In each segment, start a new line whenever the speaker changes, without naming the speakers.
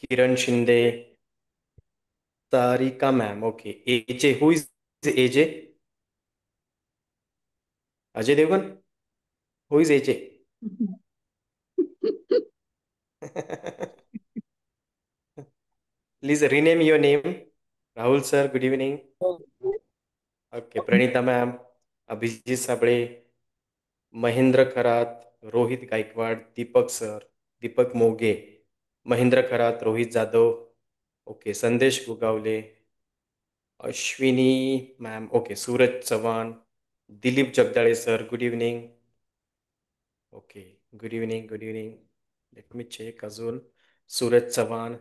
Kiran Shinde, Sarika ma'am. Okay. AJ, who is AJ? Ajay Devgan? Who is AJ? Please rename your name. Rahul sir, good evening. Okay. Pranita ma'am, Abhijit Sable, Mahendra Kharat, Rohit Gaikwad, Deepak sir, Deepak Moge, Mahendra Kharat, Rohit Jadhav. Okay. Sandesh Gugawale, Ashwini ma'am. Okay. Suraj Chavan, Dilip Jagdale sir, good evening. Okay. Good evening, good evening. Let me check. अजून Suraj Chavan.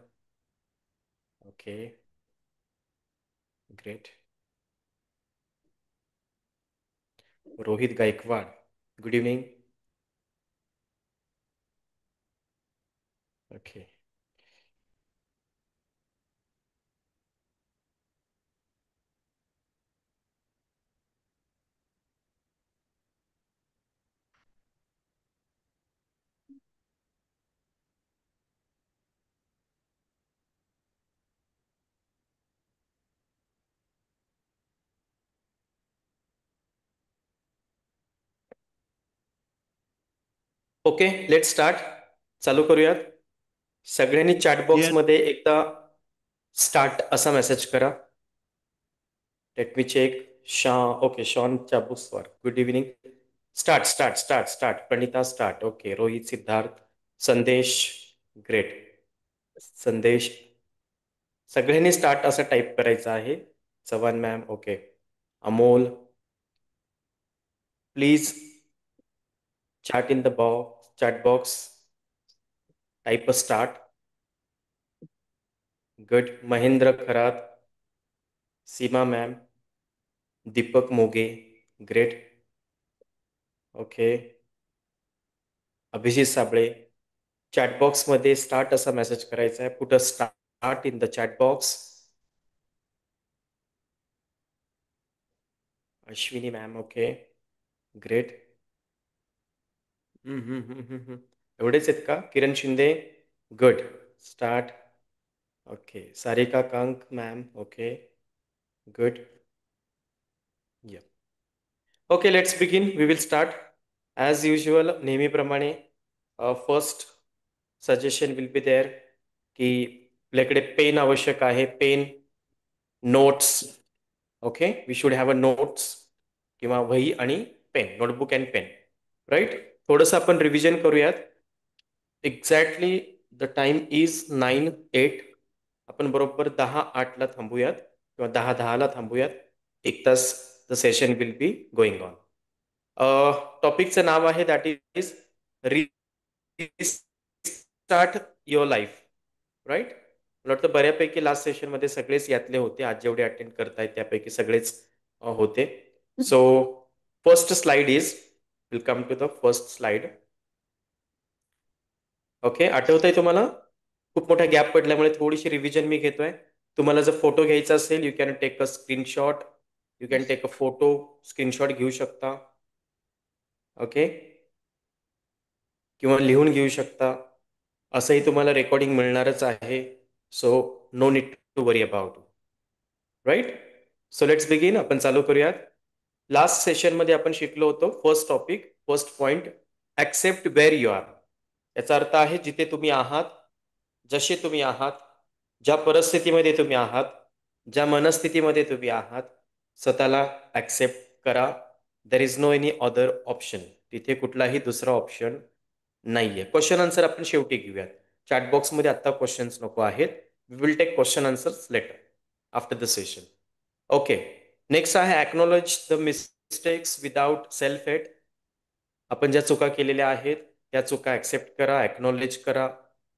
Okay, great. Rohit Gaikwad, good evening. Okay. Okay, let start. चालू करूयात. सगळ्यांनी chat
Yes.
बॉक्समध्ये एकदा start असा message करा. Let me check. Okay, Shaun Chabuswar, good evening. Start start start start. Pranita start. Okay. Rohit, Siddharth, Sandesh, great. Sandesh, सगळ्यांनी start असं टाईप करायचं आहे. Chavan ma'am. Okay. Amol, please chat in the box, chat box, type a start. Good. Mahendra Kharat, Seema ma'am, Deepak Moge, great. Okay. Abhijit Sable, चॅटबॉक्समध्ये start असा message करायचा आहे. Put a start in the chat box. Ashwini ma'am. Okay, great. एवढेच आहेत का? Kiran Shinde, good. Start. Okay. Sarika Kank ma'am. Okay, good. या. Okay, let's begin. We will start as usual. नेहमीप्रमाणे first suggestion will be there की आपल्याकडे पेन आवश्यक आहे. Pen, notes. Okay, we should have a notes किंवा वही आणि pen, notebook and pen. Right. थोडंसं आपण रिव्हिजन करूयात. Exactly the time is 9:08. आपण बरोबर 10:08ला थांबूयात किंवा 10:10ला थांबूयात. 1 तास the session will be going on. टॉपिकचं नाव आहे that is restart your life. Right. मला वाटतं बऱ्यापैकी लास्ट सेशनमध्ये सगळेच यातले होते. आज जेवढे अटेंड करतायत त्यापैकी सगळेच होते. So first slide is, will come to the first slide. Okay. आठवतंय तुम्हाला? खूप मोठा गॅप पडल्यामुळे थोडीशी रिव्हिजन मी घेतोय. तुम्हाला जर फोटो घ्यायचा असेल, you can take a screenshot. You can take a photo, screenshot घेऊ शकता. ओके, किंवा लिहून घेऊ शकता. असंही तुम्हाला रेकॉर्डिंग मिळणारच आहे. So no need to worry about. Right. So let's begin. आपण चालू करूयात. लास्ट सेशनमध्ये आपण शिकलो होतो first topic, first point, accept where you are. याचा अर्थ आहे जिथे तुम्ही आहात, जसे तुम्ही आहात, ज्या परिस्थितीमध्ये तुम्ही आहात, ज्या मनस्थितीमध्ये तुम्ही आहात, स्वतःला ॲक्सेप्ट करा. There is no any other option. तिथे कुठलाही दुसरा ऑप्शन नाहीये. क्वेश्चन आन्सर आपण शेवटी घेऊयात. चॅटबॉक्समध्ये आत्ता क्वेश्चन्स नको आहेत. We will take question answers later after the session. Okay. Next आहे acknowledge the mistakes without self hate. आपण ज्या चुका केलेल्या आहेत त्या चुका ॲक्सेप्ट करा, ॲक्नॉलेज करा,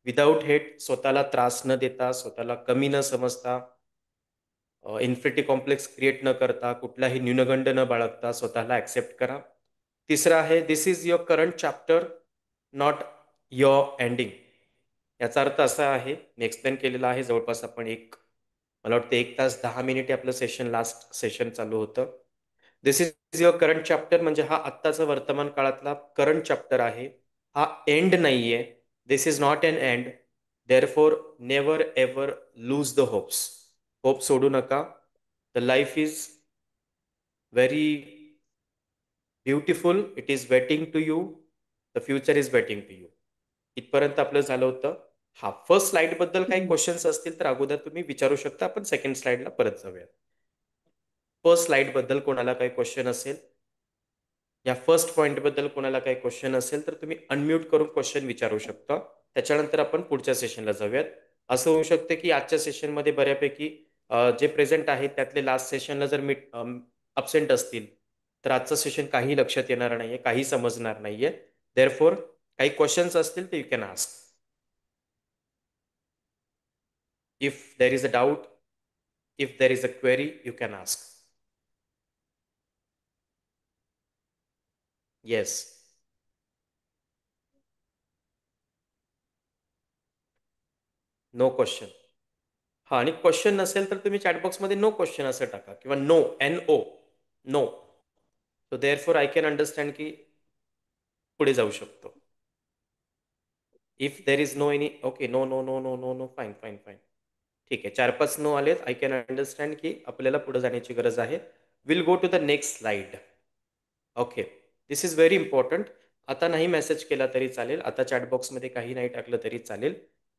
विदाउट हेट. स्वतःला त्रास न देता, स्वतःला कमी न समजता, इन्फिनिटी कॉम्प्लेक्स क्रिएट न करता, कुठलाही न्यूनगंड न बाळगता स्वतःला ॲक्सेप्ट करा. तिसरं आहे this is your current chapter, not your ending. याचा अर्थ असा आहे, मी एक्सप्लेन केलेला आहे. जवळपास आपण मला वाटतं 1 तास 10 मिनिटे आपलं सेशन, लास्ट सेशन चालू होतं. दिस इज युअर करंट चॅप्टर म्हणजे हा आत्ताचा वर्तमान काळातला करंट चॅप्टर आहे. हा एंड नाहीये. This is not an end. Therefore, never ever lose the hopes. Hope सोडू नका. The life is very beautiful. It is waiting to you. The future is waiting to you. इथपर्यंत आपलं झालं होतं. हा, फर्स्ट स्लाइड बद्दल काही क्वेश्चन्स असतील तर अगोदर तुम्ही विचारू शकता. आपण सेकंड स्लाइडला परत जाऊया. फर्स्ट स्लाइड बद्दल कोणाला काही क्वेश्चन असेल, या फर्स्ट पॉईंट बद्दल कोणाला काही क्वेश्चन असेल तर तुम्ही अनम्यूट करून क्वेश्चन विचारू शकता. त्याच्यानंतर आपण पुढच्या सेशनला जाऊयात. असं होऊ शकतं की आजच्या सेशनमध्ये बऱ्यापैकी जे प्रेझेंट आहेत त्यातले लास्ट सेशनला जर मी अब्सेंट असतील तर आजचं सेशन काही लक्षात येणार नाहीये, काही समजणार नाहीये. देअरफोर काही क्वेश्चन्स असतील तर you can ask. If there is a doubt, if there is a query, you can ask. Yes. No question. हा, आणि क्वेश्चन नसेल तर तुम्ही चॅटबॉक्समध्ये नो क्वेश्चन असं टाका, किंवा no, NO, no. So therefore I can understand की पुढे जाऊ शकतो. If there is no any, okay, no no no no no no, fine fine fine. ठीक आहे, 4-5 नो आलेत. आय कॅन अंडरस्टँड की आपल्याला पुढे जाण्याची गरज आहे. Will go to the next slide. Okay, this is very important. आता नाही मेसेज केला तरी चालेल, आता चॅटबॉक्समध्ये काही नाही टाकलं तरी चालेल.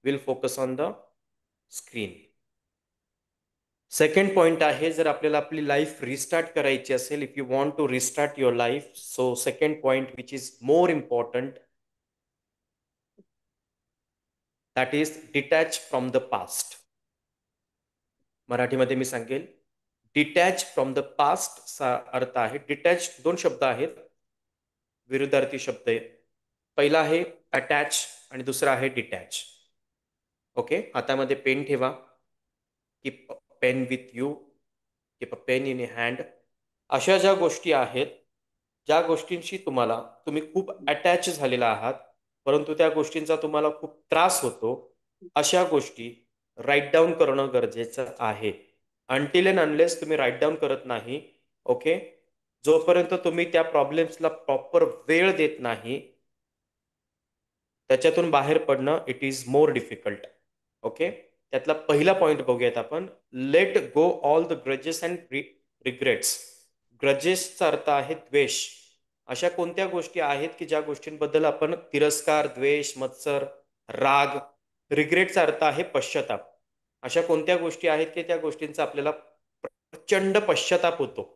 Will focus on the screen. Second point आहे, जर आपल्याला आपली लाईफ रिस्टार्ट करायची असेल, if you want to restart your life, so second point which is more important, that is detach from the past. मराठीमध्ये मी सांगेल, डिटॅच फ्रॉम द पास्टचा अर्थ आहे, डिटॅच दोन शब्द आहेत, विरुद्धार्थी शब्द आहे. पहिला आहे अटॅच आणि दुसरा आहे डिटॅच. ओके, हातामध्ये पेन ठेवा. Keep pen with you, keep a pen in hand. अशा ज्या गोष्टी आहेत, ज्या गोष्टींशी तुम्ही खूप अटॅच झालेला आहात, परंतु त्या गोष्टींचा तुम्हाला खूप त्रास होतो, अशा गोष्टी राईट डाऊन करणं गरजेचं आहे. अनटिल अँड अनलेस तुम्ही राईट डाऊन करत नाही, ओके, जोपर्यंत तुम्ही त्या प्रॉब्लेम्सला प्रॉपर वेळ देत नाही, त्याच्यातून बाहेर पडणं it is more difficult. Okay, त्यातला पहिला पॉईंट बघूयात आपण. Let go all the grudges and regrets. ग्रजेसचा अर्थ आहे द्वेष. अशा कोणत्या गोष्टी आहेत की ज्या गोष्टींबद्दल आपण तिरस्कार, द्वेष, मत्सर, राग. रिग्रेटचा अर्थ आहे पश्चाताप. अशा कोणत्या गोष्टी आहेत की त्या गोष्टींचा आपल्याला प्रचंड पश्चाताप होतो.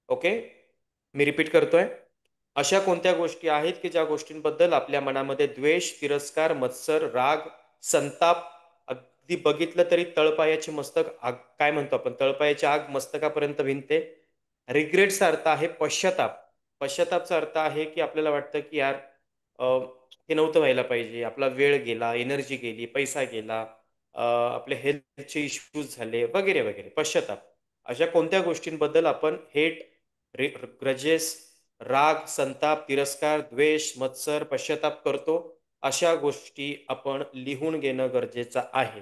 ओके, मी रिपीट करतोय. अशा कोणत्या गोष्टी आहेत की ज्या गोष्टींबद्दल आपल्या मनामध्ये द्वेष, तिरस्कार, मत्सर, राग, संताप, अगदी बघितलं तरी तळपायाची मस्तक आग, काय म्हणतो आपण, तळपायाची आग मस्तकापर्यंत भिनते. रिग्रेटचा अर्थ आहे पश्चाताप. पश्चातापचा अर्थ आहे की आपल्याला वाटतं की यार, हे नव्हतं व्हायला पाहिजे, आपला वेळ गेला, एनर्जी गेली, पैसा गेला, आपले हेल्थचे इश्यूज झाले, वगैरे वगैरे. पश्चाताप. अशा कोणत्या गोष्टींबद्दल आपण हेट, ग्रजेस, राग, संताप, तिरस्कार, द्वेष, मत्सर, पश्चाताप करतो, अशा गोष्टी आपण लिहून घेणं गरजेचं आहे.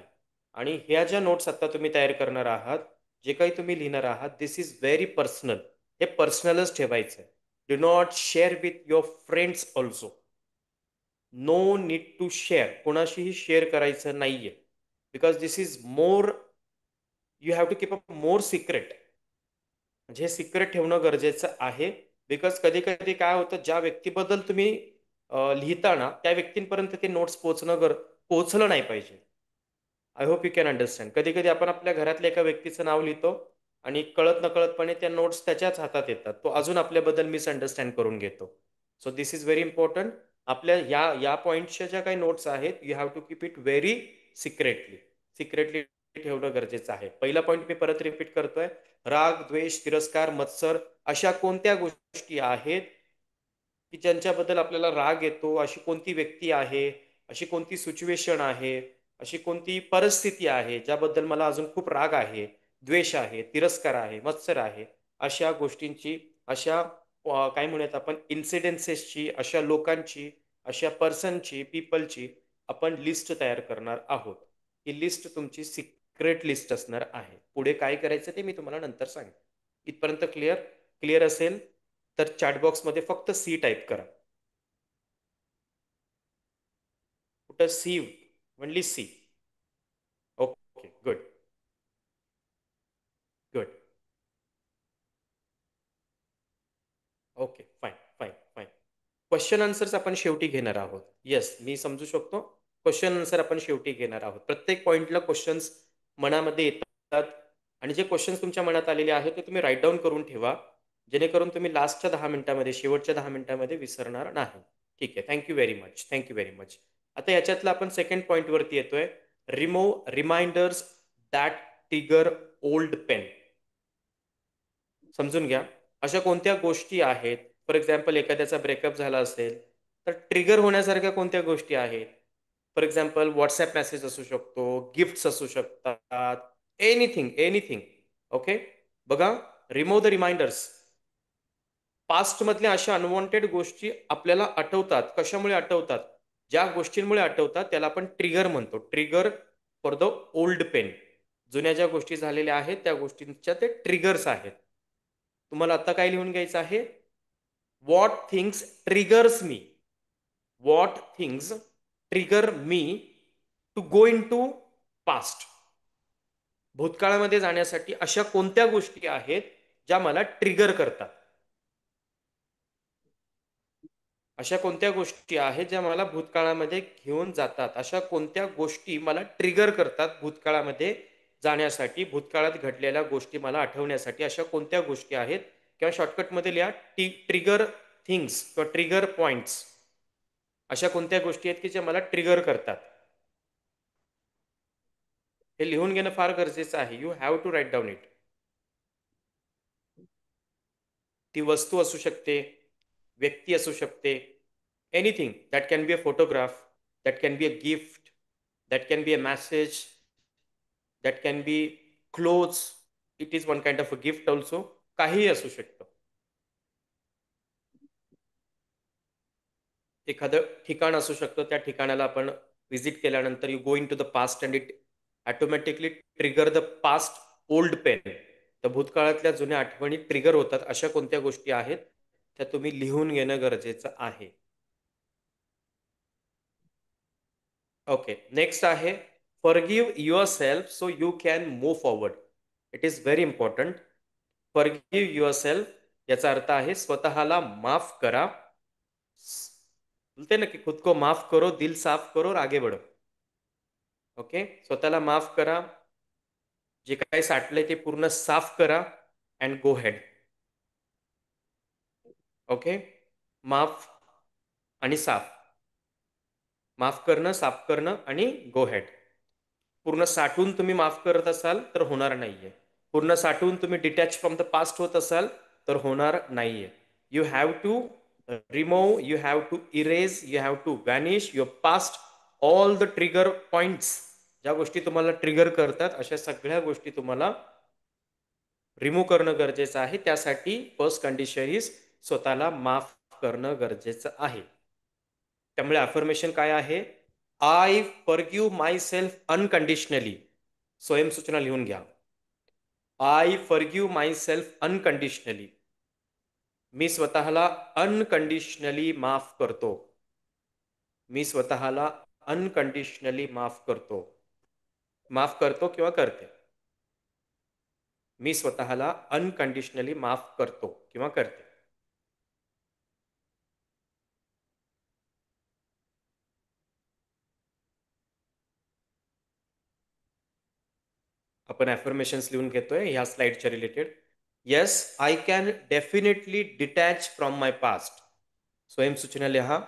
आणि ह्या ज्या नोट्स आता तुम्ही तयार करणार आहात, जे काही तुम्ही लिहिणार आहात, दिस इज व्हेरी पर्सनल. हे पर्सनलच ठेवायचं आहे. Do not share with your friends also. No need to share. कोणाशीही शेअर करायचं नाहीये. Because this is more, you have to keep a more secret. म्हणजे हे सिक्रेट ठेवणं गरजेचं आहे. बिकॉज कधी कधी काय होतं, ज्या व्यक्तीबद्दल तुम्ही लिहिताना त्या व्यक्तींपर्यंत ते नोट्स पोहोचलं नाही पाहिजे. I hope you can understand. कधी कधी आपण आपल्या घरातल्या एका व्यक्तीचं नाव लिहितो आणि कळत नकळतपणे त्या नोट्स त्याच्याच हातात येतात, तो अजून आपल्याबद्दल मिसअंडरस्टँड करून घेतो. So this is very important. आपल्या या पॉईंटच्या ज्या काही नोट्स आहेत, you have to keep it very secretly. Secretly ठेवणं गरजेचं आहे. पहिला पॉईंट मी परत रिपीट करतोय. राग, द्वेष, तिरस्कार, मत्सर, अशा कोणत्या गोष्टी आहेत की ज्यांच्याबद्दल आपल्याला राग येतो, अशी कोणती व्यक्ती आहे, अशी कोणती सिच्युएशन आहे, अशी कोणती परिस्थिती आहे ज्याबद्दल मला अजून खूप राग आहे, द्वेष आहे, तिरस्कार आहे, मत्सर आहे. अशा गोष्टींची, अशा काय म्हणूयात आपण, इन्सिडेन्सेसची, अशा लोकांची, अशा पर्सनची, पीपलची आपण लिस्ट तयार करणार आहोत. ही लिस्ट तुमची सिक्रेट लिस्ट असणार आहे. पुढे काय करायचं ते मी तुम्हाला नंतर सांगेन. इथपर्यंत क्लिअर? क्लिअर असेल तर चॅटबॉक्समध्ये फक्त सी टाईप करा. कुठं सी? म्हणली सी. क्वेश्चन आन्सर्स आपण शेवटी घेणार आहोत. येस, मी समजू शकतो. क्वेश्चन आन्सर आपण शेवटी घेणार आहोत. प्रत्येक पॉईंटला क्वेश्चन्स मनामध्ये येतात आणि जे क्वेश्चन्स तुमच्या मनात आलेले आहेत ते तुम्ही राईट डाऊन करून ठेवा, जेणेकरून तुम्ही लास्टच्या 10 मिनिटामध्ये, शेवटच्या 10 मिनिटामध्ये विसरणार नाही. ठीक आहे. Thank you very much. Thank you very much. आता याच्यातला आपण सेकंड पॉईंटवरती येतोय. Remove reminders that trigger old pain. समजून घ्या. अशा कोणत्या गोष्टी आहेत, फॉर एक्झाम्पल एखाद्याचा ब्रेकअप झाला असेल तर ट्रिगर होण्यासारख्या कोणत्या गोष्टी आहेत? फॉर एक्झाम्पल व्हॉट्सॲप मेसेज असू शकतो, गिफ्ट्स असू शकतात, एनिथिंग एनिथिंग. ओके, बघा, रिमूव्ह द रिमाइंडर्स. पास्टमधल्या अशा अनवॉन्टेड गोष्टी आपल्याला आठवतात. कशामुळे आठवतात? ज्या गोष्टींमुळे आठवतात त्याला आपण ट्रिगर म्हणतो. Trigger for the old pain. जुन्या ज्या गोष्टी झालेल्या आहेत त्या गोष्टींच्या ते ट्रिगर्स आहेत. तुम्हाला आता काय लिहून घ्यायचं आहे? What things triggers me. What things trigger me to go into past. भूतकाळामध्ये जाण्यासाठी अशा कोणत्या गोष्टी आहेत ज्या मला ट्रिगर करतात? अशा कोणत्या गोष्टी आहेत ज्या मला भूतकाळामध्ये घेऊन जातात? अशा कोणत्या गोष्टी मला ट्रिगर करतात भूतकाळामध्ये जाण्यासाठी? भूतकाळात घडलेल्या गोष्टी मला आठवण्यासाठी अशा कोणत्या गोष्टी आहेत? किंवा शॉर्टकटमध्ये लिहा ट्रिगर थिंग्स किंवा ट्रिगर पॉइंट्स. अशा कोणत्या गोष्टी आहेत की ज्या मला ट्रिगर करतात? हे लिहून घेणं फार गरजेचं आहे. You have to write down it. ती वस्तू असू शकते, व्यक्ती असू शकते, anything. That can be a photograph, that can be a gift, that can be a message, that can be clothes. It is one kind of a gift also. काहीही असू शकतं. एखादं ठिकाण असू शकतं, त्या ठिकाणाला आपण व्हिजिट केल्यानंतर you go into the past and it automatically trigger the past old pain. तर भूतकाळातल्या जुन्या आठवणी ट्रिगर होतात. अशा कोणत्या गोष्टी आहेत त्या तुम्ही लिहून घेणं गरजेचं आहे. ओके, नेक्स्ट आहे forgive your self so you can move forward. It is very important. Forgive your self याचा अर्थ आहे स्वतःला माफ करा. बोलते ना की खुद को माफ करो, दिल साफ करो और आगे बढ़ो. ओके, स्वतःला माफ करा. जे काही साठलंय ते पूर्ण साफ करा अँड गो हेड. ओके, माफ आणि साफ. माफ करणं, साफ करणं आणि गो हेड. पूर्ण साठवून तुम्ही माफ करत असाल तर होणार नाहीये. पूर्ण साठवून तुम्ही डिटॅच फ्रॉम द पास्ट होत असाल तर होणार नाहीये. You have to remove, you have to erase, you have to vanish your past, all the trigger points. ज्या गोष्टी तुम्हाला ट्रिगर करतात अशा सगळ्या गोष्टी तुम्हाला रिमूव्ह करणं गरजेचं आहे. त्यासाठी फर्स्ट कंडिशन इज स्वतःला माफ करणं गरजेचं आहे. त्यामुळे अफर्मेशन काय आहे? I forgive myself unconditionally. स्वयंसूचना लिहून घ्या. I forgive myself unconditionally. मी स्वतःला अनकंडिशनली माफ करतो. मी स्वतःला अनकंडिशनली माफ करतो. माफ करतो किंवा करते. मी स्वतःला अनकंडिशनली माफ करतो किंवा करते. आपण अफर्मेशन्स लिहून घेतोय ह्या स्लाइडच्या related. Yes, I can definitely detach from my past. स्वयंसूचना लिहा.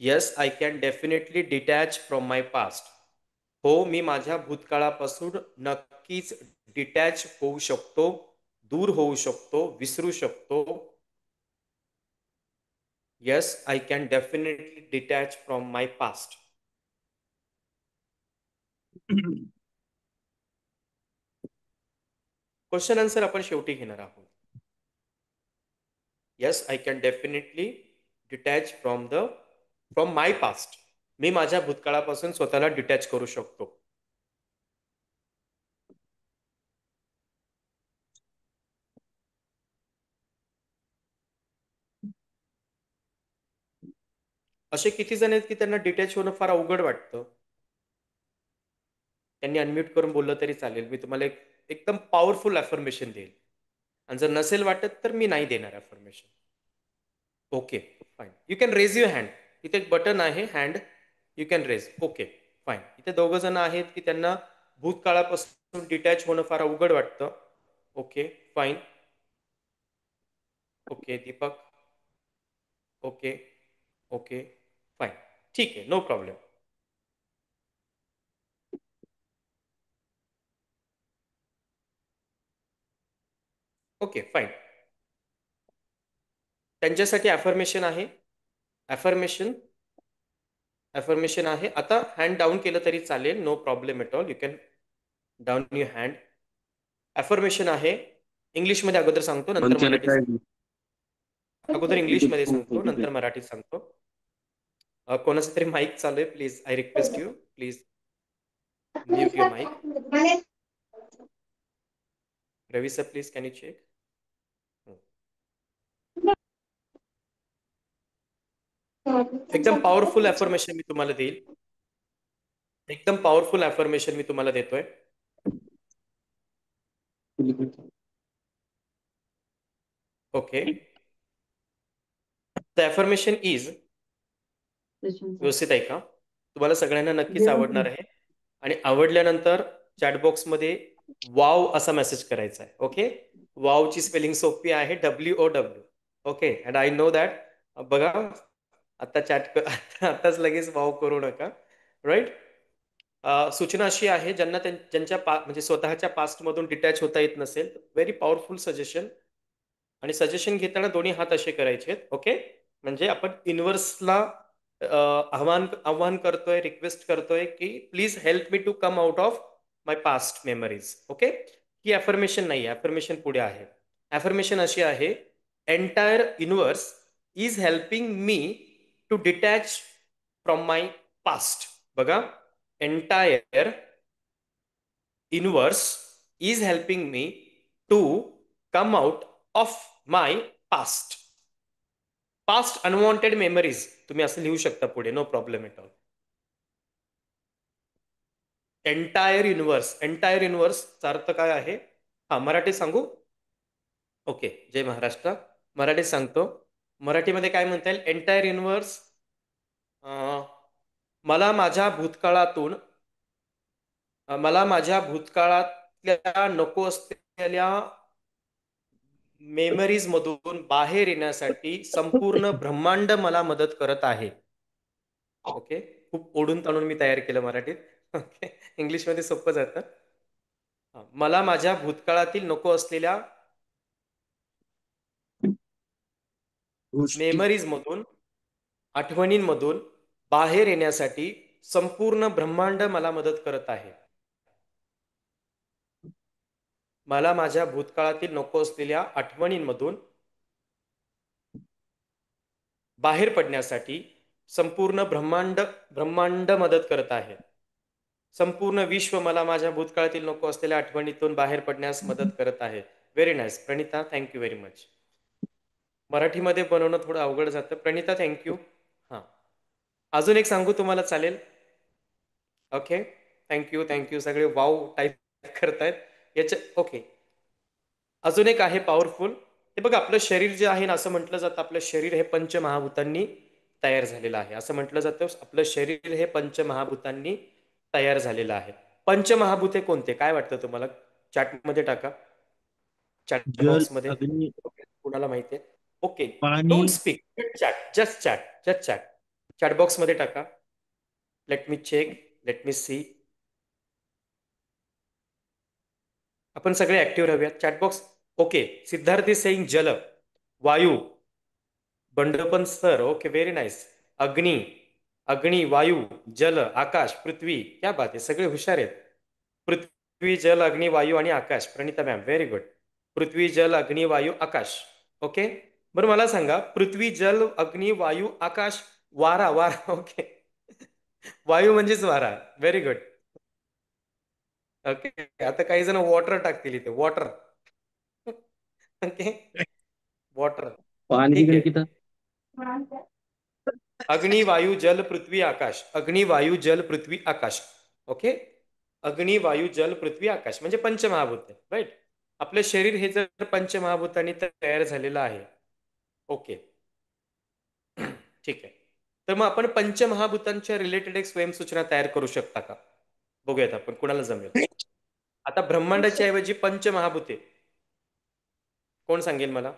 Yes, I can definitely detach from my past. हो, मी माझ्या भूतकाळापासून नक्कीच डिटॅच होऊ शकतो, दूर होऊ शकतो, विसरू शकतो. Yes, I can definitely detach from my past. Question answer आपण शेवटी घेणार आहोत. Yes, I can definitely detach from my past. मी माझ्या भूतकाळापासून स्वतःला डिटॅच करू शकतो. असे किती जण आहेत की त्यांना डिटॅच होणं फार अवघड वाटतं? त्यांनी अनम्यूट करून बोललं तरी चालेल. मी तुम्हाला एक एकदम पॉवरफुल अफर्मेशन देईल. आणि जर नसेल वाटत तर मी नाही देणार affirmation. Okay, fine. You can raise your hand. इथे एक बटन आहे hand, you can raise. Okay fine. इथे दोघं जण आहेत की त्यांना भूतकाळापासून डिटॅच होणं फार अवघड वाटतं. Okay fine. Okay Deepak. Okay okay fine. ठीक आहे, नो प्रॉब्लेम. Okay fine. त्यांच्यासाठी ॲफर्मेशन आहे. ॲफर्मेशन ॲफर्मेशन आहे. आता हँड डाऊन केलं तरी चालेल, no problem at all. You can down your hand. Affirmation आहे. इंग्लिशमध्ये अगोदर सांगतो, नंतर
मंथन
मराठीत सांगतो.
अकॅडमी.
अगोदर इंग्लिशमध्ये सांगतो, नंतर मराठीत सांगतो. कोणाचं तरी माईक चालू आहे, please I request you, please mute your mic. Ravi sir please can you check. एकदम पॉवरफुल ॲफर्मेशन मी तुम्हाला देईल. एकदम पॉवरफुल ॲफर्मेशन मी तुम्हाला देतोय. ओके. द ॲफर्मेशन इज, व्यवस्थित ऐका, तुम्हाला सगळ्यांना नक्कीच आवडणार आहे. आणि आवडल्यानंतर चॅटबॉक्समध्ये वाव असा मेसेज करायचा आहे. ओके. वावची स्पेलिंग सोपी आहे, WOW. Okay. And I know that. बघा आता आताच लगेच वाव करू नका. राईट. सूचना अशी आहे, ज्यांना ज्यांच्या म्हणजे स्वतःच्या पास्टमधून डिटॅच होता येत नसेल, व्हेरी पॉवरफुल सजेशन. आणि सजेशन घेताना दोन्ही हात असे करायचे. ओके. म्हणजे आपण युनिव्हर्सला आव्हान करतोय, रिक्वेस्ट करतोय की please help me to come out of my past memories. Okay. ही ॲफर्मेशन नाही आहे, ॲफर्मेशन पुढे आहे. ॲफर्मेशन अशी आहे, entire universe is helping me to detach from my past. बघा, entire universe is helping me to come out of my past. Past unwanted memories तुम्ही असं लिहू शकता पुढे, no problem at all. Entire universe, entire युनिव्हर्सचा अर्थ काय आहे? हा, मराठी सांगू? ओके, जय महाराष्ट्र. मराठीत सांगतो. मराठीमध्ये काय म्हणता येईल? एंटायर युनिव्हर्स, मला माझ्या भूतकाळातून, मला माझ्या भूतकाळातल्या नको असलेल्या मेमरीज मधून बाहेर येण्यासाठी संपूर्ण ब्रह्मांड मला मदत करत आहे. ओके. खूप ओढून ताणून मी तयार केलं मराठीत. ओके. इंग्लिशमध्ये सोपं जातं. मला माझ्या भूतकाळातील नको असलेल्या
गोष्टी.
मेमरीज मधून, आठवणींमधून बाहेर येण्यासाठी संपूर्ण ब्रह्मांड मला मदत करत आहे. मला माझ्या भूतकाळातील नको असलेल्या आठवणींमधून बाहेर पडण्यासाठी संपूर्ण ब्रह्मांड मदत करत आहे. संपूर्ण विश्व मला माझ्या भूतकाळातील नको असलेल्या आठवणीतून बाहेर पडण्यास मदत करत आहे. Very nice Pranita, thank you very much. मराठीमध्ये बनवणं थोडं अवघड जातं. प्रणिता थँक्यू. हां, अजून एक सांगू तुम्हाला, चालेल? ओके. थँक्यू. सगळे वाव टाईप करतायत याच्या. ओके. अजून एक आहे पॉवरफुल. हे बघा, आपलं शरीर जे आहे ना, असं म्हटलं जातं आपलं शरीर हे पंचमहाभूतांनी तयार झालेलं आहे. असं म्हटलं जातं आपलं शरीर हे पंचमहाभूतांनी तयार झालेलं आहे. पंचमहाभूते कोणते, काय वाटतं तुम्हाला? चॅटमध्ये टाका, चॅट
जल,
बॉक्समध्ये.
अग्नी,
कुणाला माहिती आहे? ओके.
पाणी.
Don't speak, just chat. Chat बॉक्समध्ये टाका. Let me check, let me see. आपण सगळे ऍक्टिव्ह राहूयात. Chat box. Okay. Siddharth is saying जल, वायू. Bandopan sir, okay, very nice. अग्नी, अग्नी, वायू, जल, आकाश, पृथ्वी. क्या बात आहे, सगळे हुशार आहेत. पृथ्वी, जल, अग्नी, वायू आणि आकाश. Pranita ma'am, very good. पृथ्वी, जल, अग्नी, वायू, आकाश. ओके. बरं, मला सांगा, पृथ्वी, जल, अग्नी, वायू, आकाश, वारा. वारा, ओके. वायू म्हणजेच वारा. Very good. ओके. आता काही जण वॉटर टाकतील इथे, वॉटर. ओके. वॉटर.
पाणी
ठीक
तिकडे
आहे.
किती.
अग्नी, वायू, जल, पृथ्वी, आकाश. अग्नी, वायू, जल, पृथ्वी, आकाश. ओके. अग्नी, वायू, जल, पृथ्वी, आकाश म्हणजे पंचमहाभूत. राईट. आपलं शरीर हे जर पंचमहाभूतांनी तयार झालेलं आहे. ओके. ठीक आहे. तर मग आपण पंचमहाभूतांच्या रिलेटेड एक स्वयंसूचना तयार करू शकता का? बघूयात आपण कुणाला जमेल. आता ब्रह्मांडाच्या ऐवजी पंचमहाभूते कोण सांगेल मला?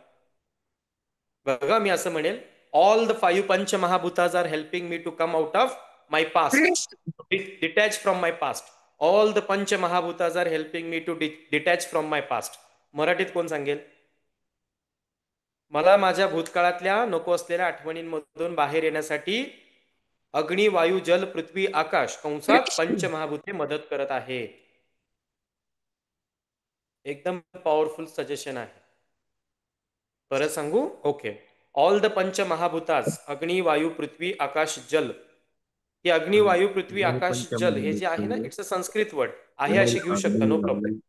बघा मी असं म्हणेल, ऑल द 5 पंचमहाभूताज are helping me to come out of my past, detach from my past. All the पंचमहाभूताज are helping me to detach from my past. मराठीत कोण सांगेल? मला माझ्या भूतकाळातल्या नको असलेल्या आठवणींमधून बाहेर येण्यासाठी अग्नी, वायू, जल, पृथ्वी, आकाश कंसात पंचमहाभूते मदत करत आहेत. एकदम पॉवरफुल सजेशन आहे. परत सांगू? ओके. ऑल द पंचमहाभूतास अग्नी, वायू, पृथ्वी, आकाश, जल. हे अग्नी, वायू, पृथ्वी, आकाश, जल हे जे आहे ना, इट्स अ संस्कृत वर्ड आहे, अशी घेऊ शकता, नो प्रॉब्लेम.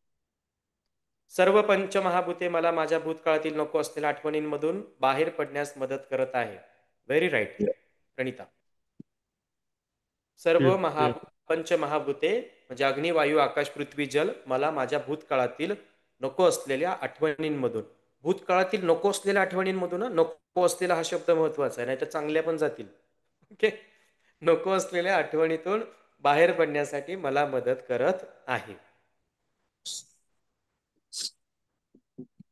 सर्व पंचमहाभूते मला माझ्या भूतकाळातील नको असलेल्या आठवणींमधून बाहेर पडण्यास मदत करत आहे. Very right Pranita. सर्व पंचमहाभूते म्हणजे अग्नी, वायू, आकाश, पृथ्वी, जल मला माझ्या भूतकाळातील नको असलेल्या आठवणींमधून, भूतकाळातील नको असलेल्या आठवणींमधून, नको असलेला हा शब्द महत्वाचा आहे, नाही तर चांगल्या पण जातील. ओके. नको असलेल्या आठवणीतून बाहेर पडण्यासाठी मला मदत करत आहे.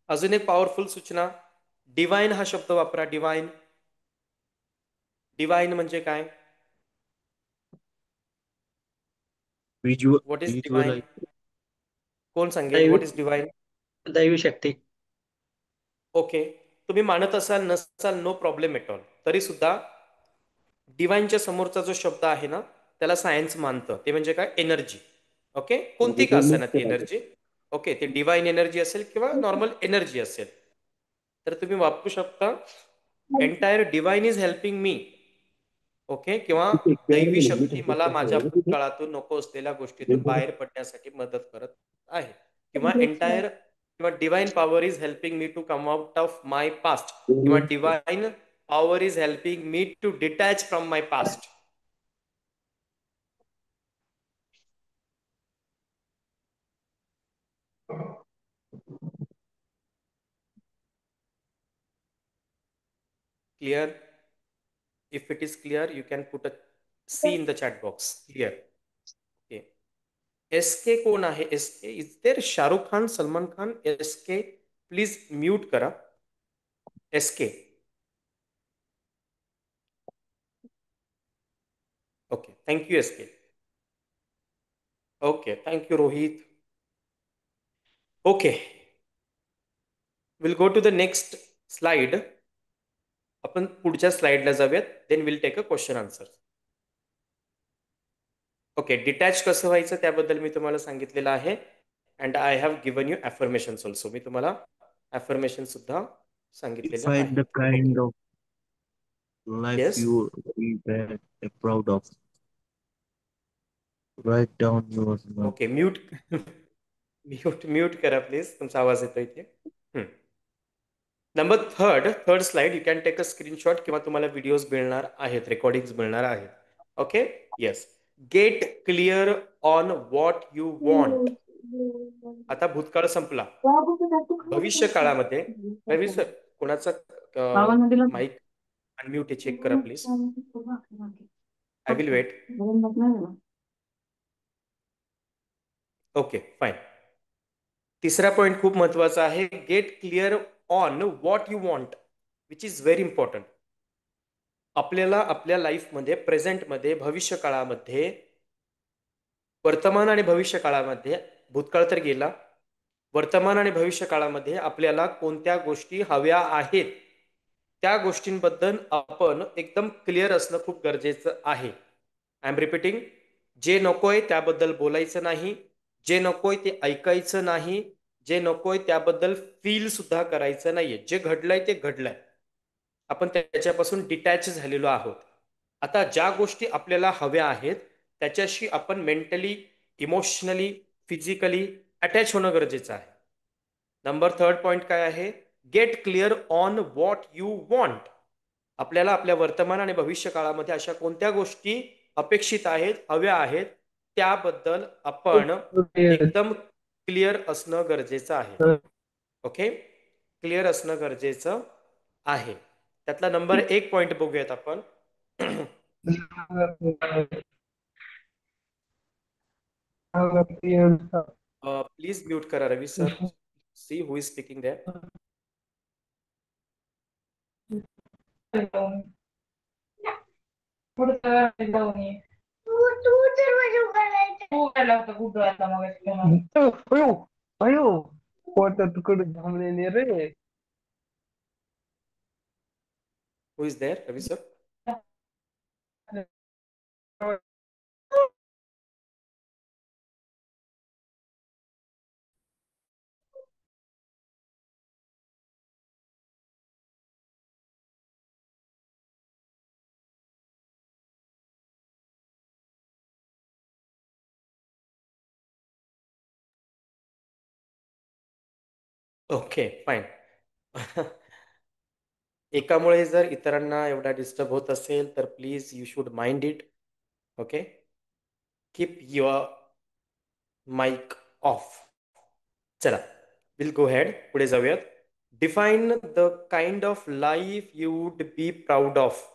अजून एक पॉवरफुल सूचना, डिवाइन हा शब्द वापरा. डिवाइन. डिवाइन म्हणजे काय? What is divine? कोण सांगेल व्हॉट इज डिवाइन?
दैवी शक्ती.
ओके. तुम्ही मानत असाल नसाल, नो प्रॉब्लेम एट ऑल. तरी सुद्धा डिवाइनच्या समोरचा जो शब्द आहे ना, त्याला सायन्स मानतं. ते म्हणजे काय? एनर्जी. ओके. कोणती का असेना ती एनर्जी. ओके. ते डिवाइन एनर्जी असेल किंवा नॉर्मल एनर्जी असेल, तर तुम्ही वापरू शकता entire divine is helping me. Okay. किंवा दैवी शक्ती मला माझ्या भूतकाळातून नको असलेल्या गोष्टीतून बाहेर पडण्यासाठी मदत करत आहे. किंवा एंटायर किंवा divine power is helping me to come out of my past. किंवा divine power is helping me to detach from my past. Clear? If it is clear, you can put a C in the chat box. Clear? Okay. SK कोण आहे? SK is there? Shahrukh Khan, Salman Khan? SK please mute करा. SK. Okay. Thank you SK. Okay. Thank you Rohit. Okay. Will go to the next slide. आपण पुढच्या स्लाइडला जाऊयात. Then will take a question answer. Okay. Detach कसं व्हायचं त्याबद्दल मी तुम्हाला सांगितलेलं आहे. And I have given you affirmations also. मी तुम्हाला ॲफर्मेशन सुद्धा सांगितलेलं
Define
आहे.
the kind
okay.
of life
yes.
you are proud of. Write down your number.
Okay. Mute mute mute करा प्लीज. तुमचा आवाज येतो इथे. Number third slide. You can take a screenshot किंवा तुम्हाला व्हिडिओज मिळणार आहेत, रेकॉर्डिंग्स मिळणार आहेत. Okay. Yes. Get clear on what you want. आता भूतकाळ संपला. भविष्य काळामध्ये रवी सर कोणाचा माईक अनम्यूट आहे, चेक करा please. I will wait. Okay fine. तिसरा पॉईंट खूप महत्वाचा आहे. Get clear on what you want, which is very important. आपल्याला आपल्या लाईफमध्ये, प्रेझेंटमध्ये, भविष्य काळामध्ये, वर्तमान आणि भविष्य काळामध्ये, भूतकाळ तर गेला, वर्तमान आणि भविष्य काळामध्ये आपल्याला कोणत्या गोष्टी हव्या आहेत त्या गोष्टींबद्दल आपण एकदम क्लिअर असणं खूप गरजेचं आहे. I am repeating. जे नकोय त्याबद्दल बोलायचं नाही, जे नकोय ते ऐकायचं नाही, जे नकोय त्याबद्दल फील सुद्धा करायचं नाहीये. जे घडलंय ते घडलंय. आपण त्याच्यापासून डिटॅच झालेलो आहोत. आता ज्या गोष्टी आपल्याला हव्या आहेत त्याच्याशी आपण मेंटली, इमोशनली, फिजिकली अटॅच होणं गरजेचं आहे. नंबर थर्ड पॉईंट काय आहे? Get clear on what you want. आपल्याला आपल्या वर्तमान आणि भविष्य काळामध्ये अशा कोणत्या गोष्टी अपेक्षित आहेत, हव्या आहेत, त्याबद्दल आपण एकदम क्लिअर असणं गरजेचं आहे. ओके. क्लिअर असणं गरजेचं आहे. त्यातला नंबर 1 पॉईंट बघूयात आपण. प्लीज म्यूट करा Ravi sir. See who is speaking that.
अयो पोटात कुठं थांबलेले रे.
Who is there Ravi sir? Okay fine. एकामुळे जर इतरांना एवढा डिस्टर्ब होत असेल तर please you should mind it. Okay, keep your mic off. चला, विल गो हेड, पुढे जाऊयात. Define the kind of life you would be proud of.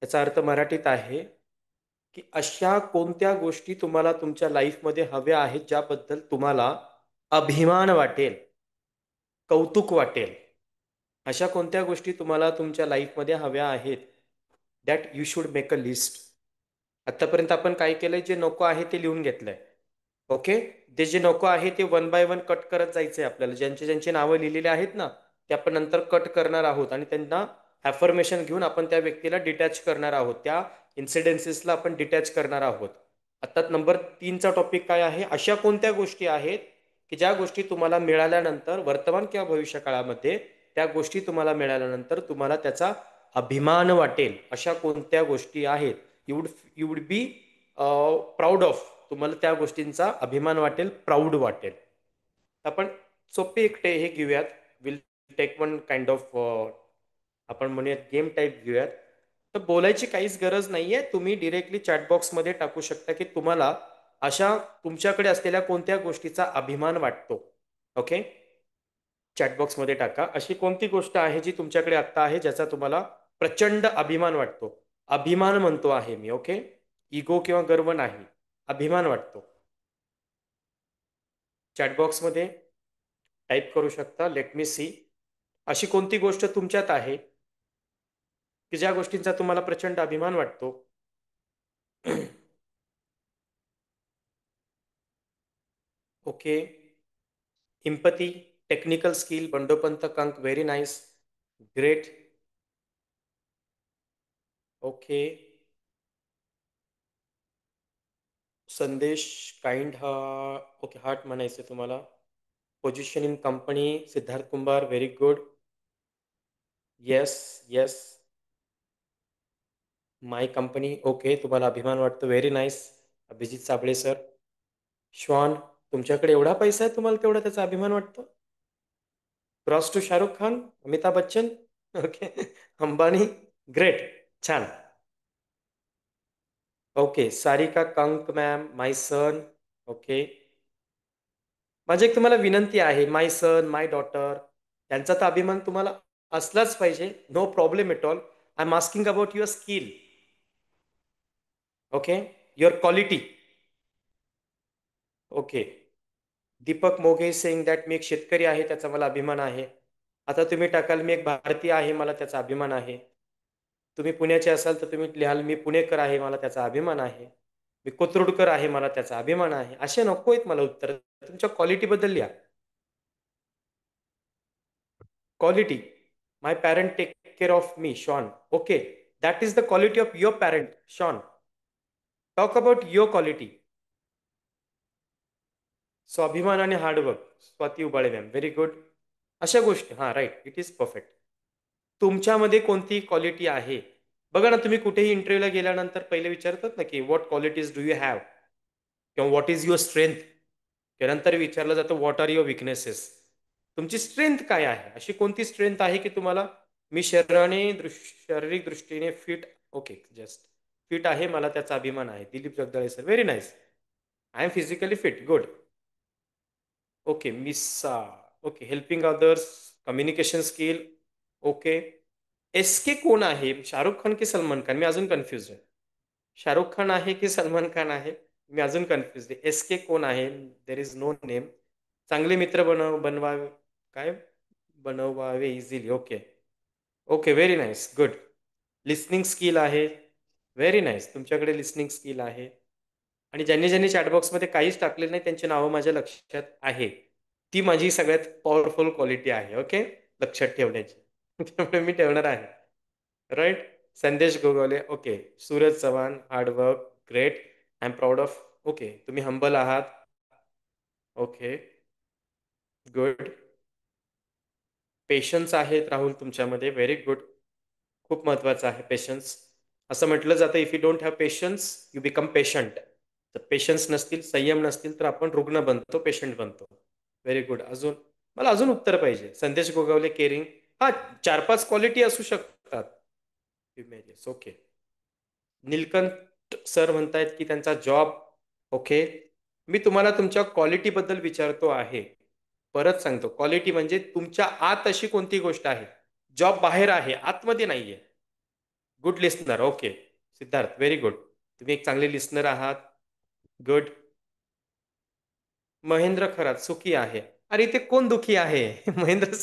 याचा अर्थ मराठीत आहे की अशा कोणत्या गोष्टी तुम्हाला तुमच्या लाईफमध्ये हव्या आहेत ज्याबद्दल तुम्हाला अभिमान वाटेल, कौतुक वाटेल. अशा कोणत्या गोष्टी तुम्हाला तुमच्या लाईफमध्ये हव्या आहेत? That you should make a list. आत्तापर्यंत आपण काय केलंय, जे नको आहे ते लिहून घेतलंय. ओके, ते जे नको आहे ते वन बाय वन कट करत जायचंय आपल्याला. ज्यांचे ज्यांची नावं लिहिलेली आहेत ना, ते आपण नंतर कट करणार आहोत आणि त्यांना ॲफर्मेशन घेऊन आपण त्या व्यक्तीला डिटॅच करणार आहोत, त्या इन्सिडेन्सेसला आपण डिटॅच करणार आहोत. आता नंबर 3चा टॉपिक काय आहे? अशा कोणत्या गोष्टी आहेत की ज्या गोष्टी तुम्हाला मिळाल्यानंतर वर्तमान किंवा भविष्य काळामध्ये त्या गोष्टी तुम्हाला मिळाल्यानंतर तुम्हाला त्याचा अभिमान वाटेल. अशा कोणत्या गोष्टी आहेत? You would be proud of. तुम्हाला त्या गोष्टींचा अभिमान वाटेल, प्राऊड वाटेल. आपण सोपे एक हे घेऊयात. Will take one kind of, आपण म्हणूयात गेम टाईप घेऊयात. तर बोलायची काहीच गरज नाहीये. तुम्ही डिरेक्टली चॅटबॉक्समध्ये टाकू शकता की तुम्हाला अशा तुमच्याकडे असलेल्या कोणत्या गोष्टीचा अभिमान वाटतो. ओके, चॅटबॉक्समध्ये टाका. अशी कोणती गोष्ट आहे जी तुमच्याकडे आत्ता आहे ज्याचा तुम्हाला प्रचंड अभिमान वाटतो? अभिमान म्हणतो आहे मी. ओके, इगो किंवा गर्व नाही, अभिमान वाटतो. चॅटबॉक्समध्ये टाईप करू शकता. Let me see. अशी कोणती गोष्ट तुमच्यात आहे की ज्या गोष्टींचा तुम्हाला प्रचंड अभिमान वाटतो? Okay, empathy, technical skill, Bandopant Kank, very nice, great. Okay, Sandesh, kind हा. ओके, हार्ट म्हणायचं तुम्हाला. Position in company, Siddharth Kumbhar, very good. Yes yes, my company. Okay, तुम्हाला अभिमान वाटतो, very nice. Abhijit Sable sir. श्वान, तुमच्याकडे एवढा पैसा आहे तुम्हाला तेवढा त्याचा अभिमान वाटतो? Cross to Shahrukh Khan, Amitabh Bachchan. Okay, Ambani, great, छान. Okay, Sarika Kank ma'am, my son. Okay, माझी एक तुम्हाला विनंती आहे, माय सन, माय डॉटर, यांचा तर अभिमान तुम्हाला असलाच पाहिजे. No problem at all. I am asking about your skill. Okay, your quality. Okay, Deepak Moghe saying that मी एक शेतकरी आहे त्याचा मला अभिमान आहे. आता तुम्ही टाकाल मी एक भारतीय आहे मला त्याचा अभिमान आहे. तुम्ही पुण्याचे असाल तर तुम्ही लिहाल मी पुणेकर आहे मला त्याचा अभिमान आहे. मी कोथरूडकर आहे मला त्याचा अभिमान आहे. असे नको आहेत मला उत्तर. तुमच्या क्वालिटीबद्दल लिहा. Quality, my parent take care of me, Shawn. Okay, that is the quality of your parent, Shawn. Talk about your quality. स्वाभिमान आणि hard work, Swati Ubale ma'am, very good. अशा गोष्टी, हां राईट, इट इज परफेक्ट. तुमच्यामध्ये कोणती क्वालिटी आहे? बघा ना, तुम्ही कुठेही इंटरव्ह्यूला गेल्यानंतर पहिले विचारतात ना की what qualities do you have, किंवा व्हॉट इज युअर स्ट्रेंथ. त्यानंतर विचारलं जातं व्हॉट आर युअर विकनेसेस. तुमची स्ट्रेंथ काय आहे? अशी कोणती स्ट्रेंथ आहे की तुम्हाला, मी शारीरिक दृष्टीने फिट. ओके, जस्ट फिट आहे मला त्याचा अभिमान आहे. Dilip Jagdale sir, very nice. I am physically fit, good. Okay, मिस्सा. Okay, helping others, communication skill. Okay, S K कोण आहे? शाहरुख खान की सलमान खान? मी अजून कन्फ्युज आहे. शाहरुख खान आहे की सलमान खान आहे? मी अजून कन्फ्युज आहे. एस के कोण आहे? There is no name. चांगले मित्र बनवावे. काय? बनवावे easily. Okay. Okay, very nice, good. Listening skill आहे. व्हेरी नाईस, तुमच्याकडे लिस्निंग स्किल आहे. आणि ज्यांनी ज्यांनी चॅटबॉक्समध्ये काहीच टाकलेलं नाही त्यांची नावं माझ्या लक्षात आहे. ती माझी सगळ्यात पॉवरफुल क्वालिटी आहे. ओके, लक्षात ठेवण्याची. त्यामुळे मी ठेवणार आहे. राईट. संदेश Gogawale. Okay. Suraj Chavan. Hard work. Great. I am proud of. Okay, तुम्ही हंबल आहात. Okay, good. पेशन्स आहेत राहुल तुमच्यामध्ये. Very good. खूप महत्वाचं आहे पेशन्स. असं म्हटलं जातं, if you don't have patience you become patient. तर पेशन्स नसतील, संयम नसतील तर आपण रुग्ण बनतो, पेशंट बनतो. Very good. अजून मला अजून उत्तर पाहिजे. संदेश गोगावले. केअरिंग. हा, 4-5 क्वालिटी असू शकतात. इमेजेस. ओके. नीलकंठ सर म्हणतायत की त्यांचा जॉब. ओके. मी तुम्हाला तुमच्या क्वालिटीबद्दल विचारतो आहे. परत सांगतो, क्वालिटी म्हणजे तुमच्या आत अशी कोणती गोष्ट आहे. जॉब बाहेर आहे, आतमध्ये नाहीये. Good listener. Okay. Siddharth. Very good. तुम्ही एक चांगले लिस्नर आहात. गुड. महेंद्र खरात. सुखी आहे. अरे इथे कोण दुखी आहे? महेंद्र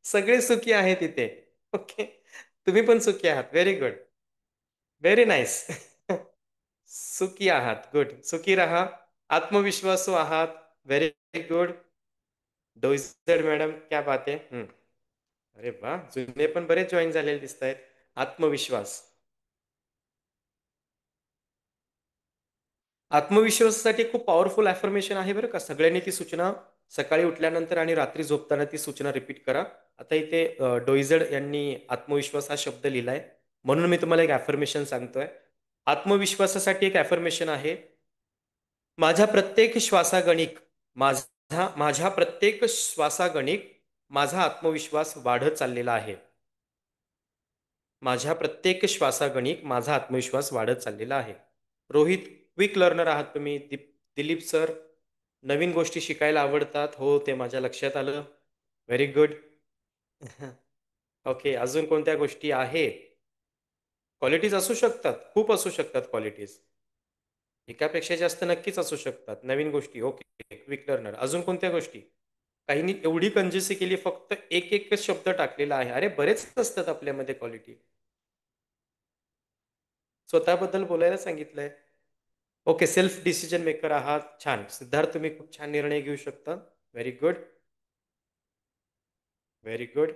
सगळे सुखी आहेत इथे. ओके. तुम्ही पण सुखी आहात. Very good. Very nice. सुखी आहात. गुड. सुखी राहा. आत्मविश्वासू आहात. Very good. डोईसर मॅडम, क्या बात आहे. अरे वा, जुने पण बरेच जॉईन झालेले दिसत आहेत. आत्मविश्वास. आत्मविश्वासासाठी खूप पॉवरफुल ॲफर्मेशन आहे बरं का. सगळ्यांनी ती सूचना सकाळी उठल्यानंतर आणि रात्री झोपताना ती सूचना रिपीट करा. आता इथे डोईजड यांनी आत्मविश्वास हा शब्द लिहिलाय, म्हणून मी तुम्हाला एक ॲफर्मेशन सांगतोय. आत्मविश्वासासाठी एक ॲफर्मेशन आहे. माझ्या प्रत्येक श्वासागणिक माझ्या प्रत्येक श्वासागणिक माझा आत्मविश्वास वाढत चाललेला आहे. माझ्या प्रत्येक श्वासागणिक माझा आत्मविश्वास वाढत चाललेला आहे. रोहित. क्विक लर्नर आहात तुम्ही. दिलीप सर. नवीन गोष्टी शिकायला आवडतात. हो, ते माझ्या लक्षात आलं. Very good. ओके, अजून कोणत्या गोष्टी आहेत? क्वालिटीज असू शकतात, खूप असू शकतात क्वालिटीज. एकापेक्षा जास्त नक्कीच असू शकतात. नवीन गोष्टी. Okay, quick learner. अजून कोणत्या गोष्टी? काहींनी एवढी कंजूसी केली, फक्त एक एकच शब्द टाकलेला आहे. अरे बरेच असतात आपल्यामध्ये क्वालिटी. स्वतःबद्दल बोलायला सांगितलंय. ओके, सेल्फ डिसिजन मेकर आहात. छान. सिद्धार्थ, तुम्ही खूप छान निर्णय घेऊ शकता. Very good. Very good.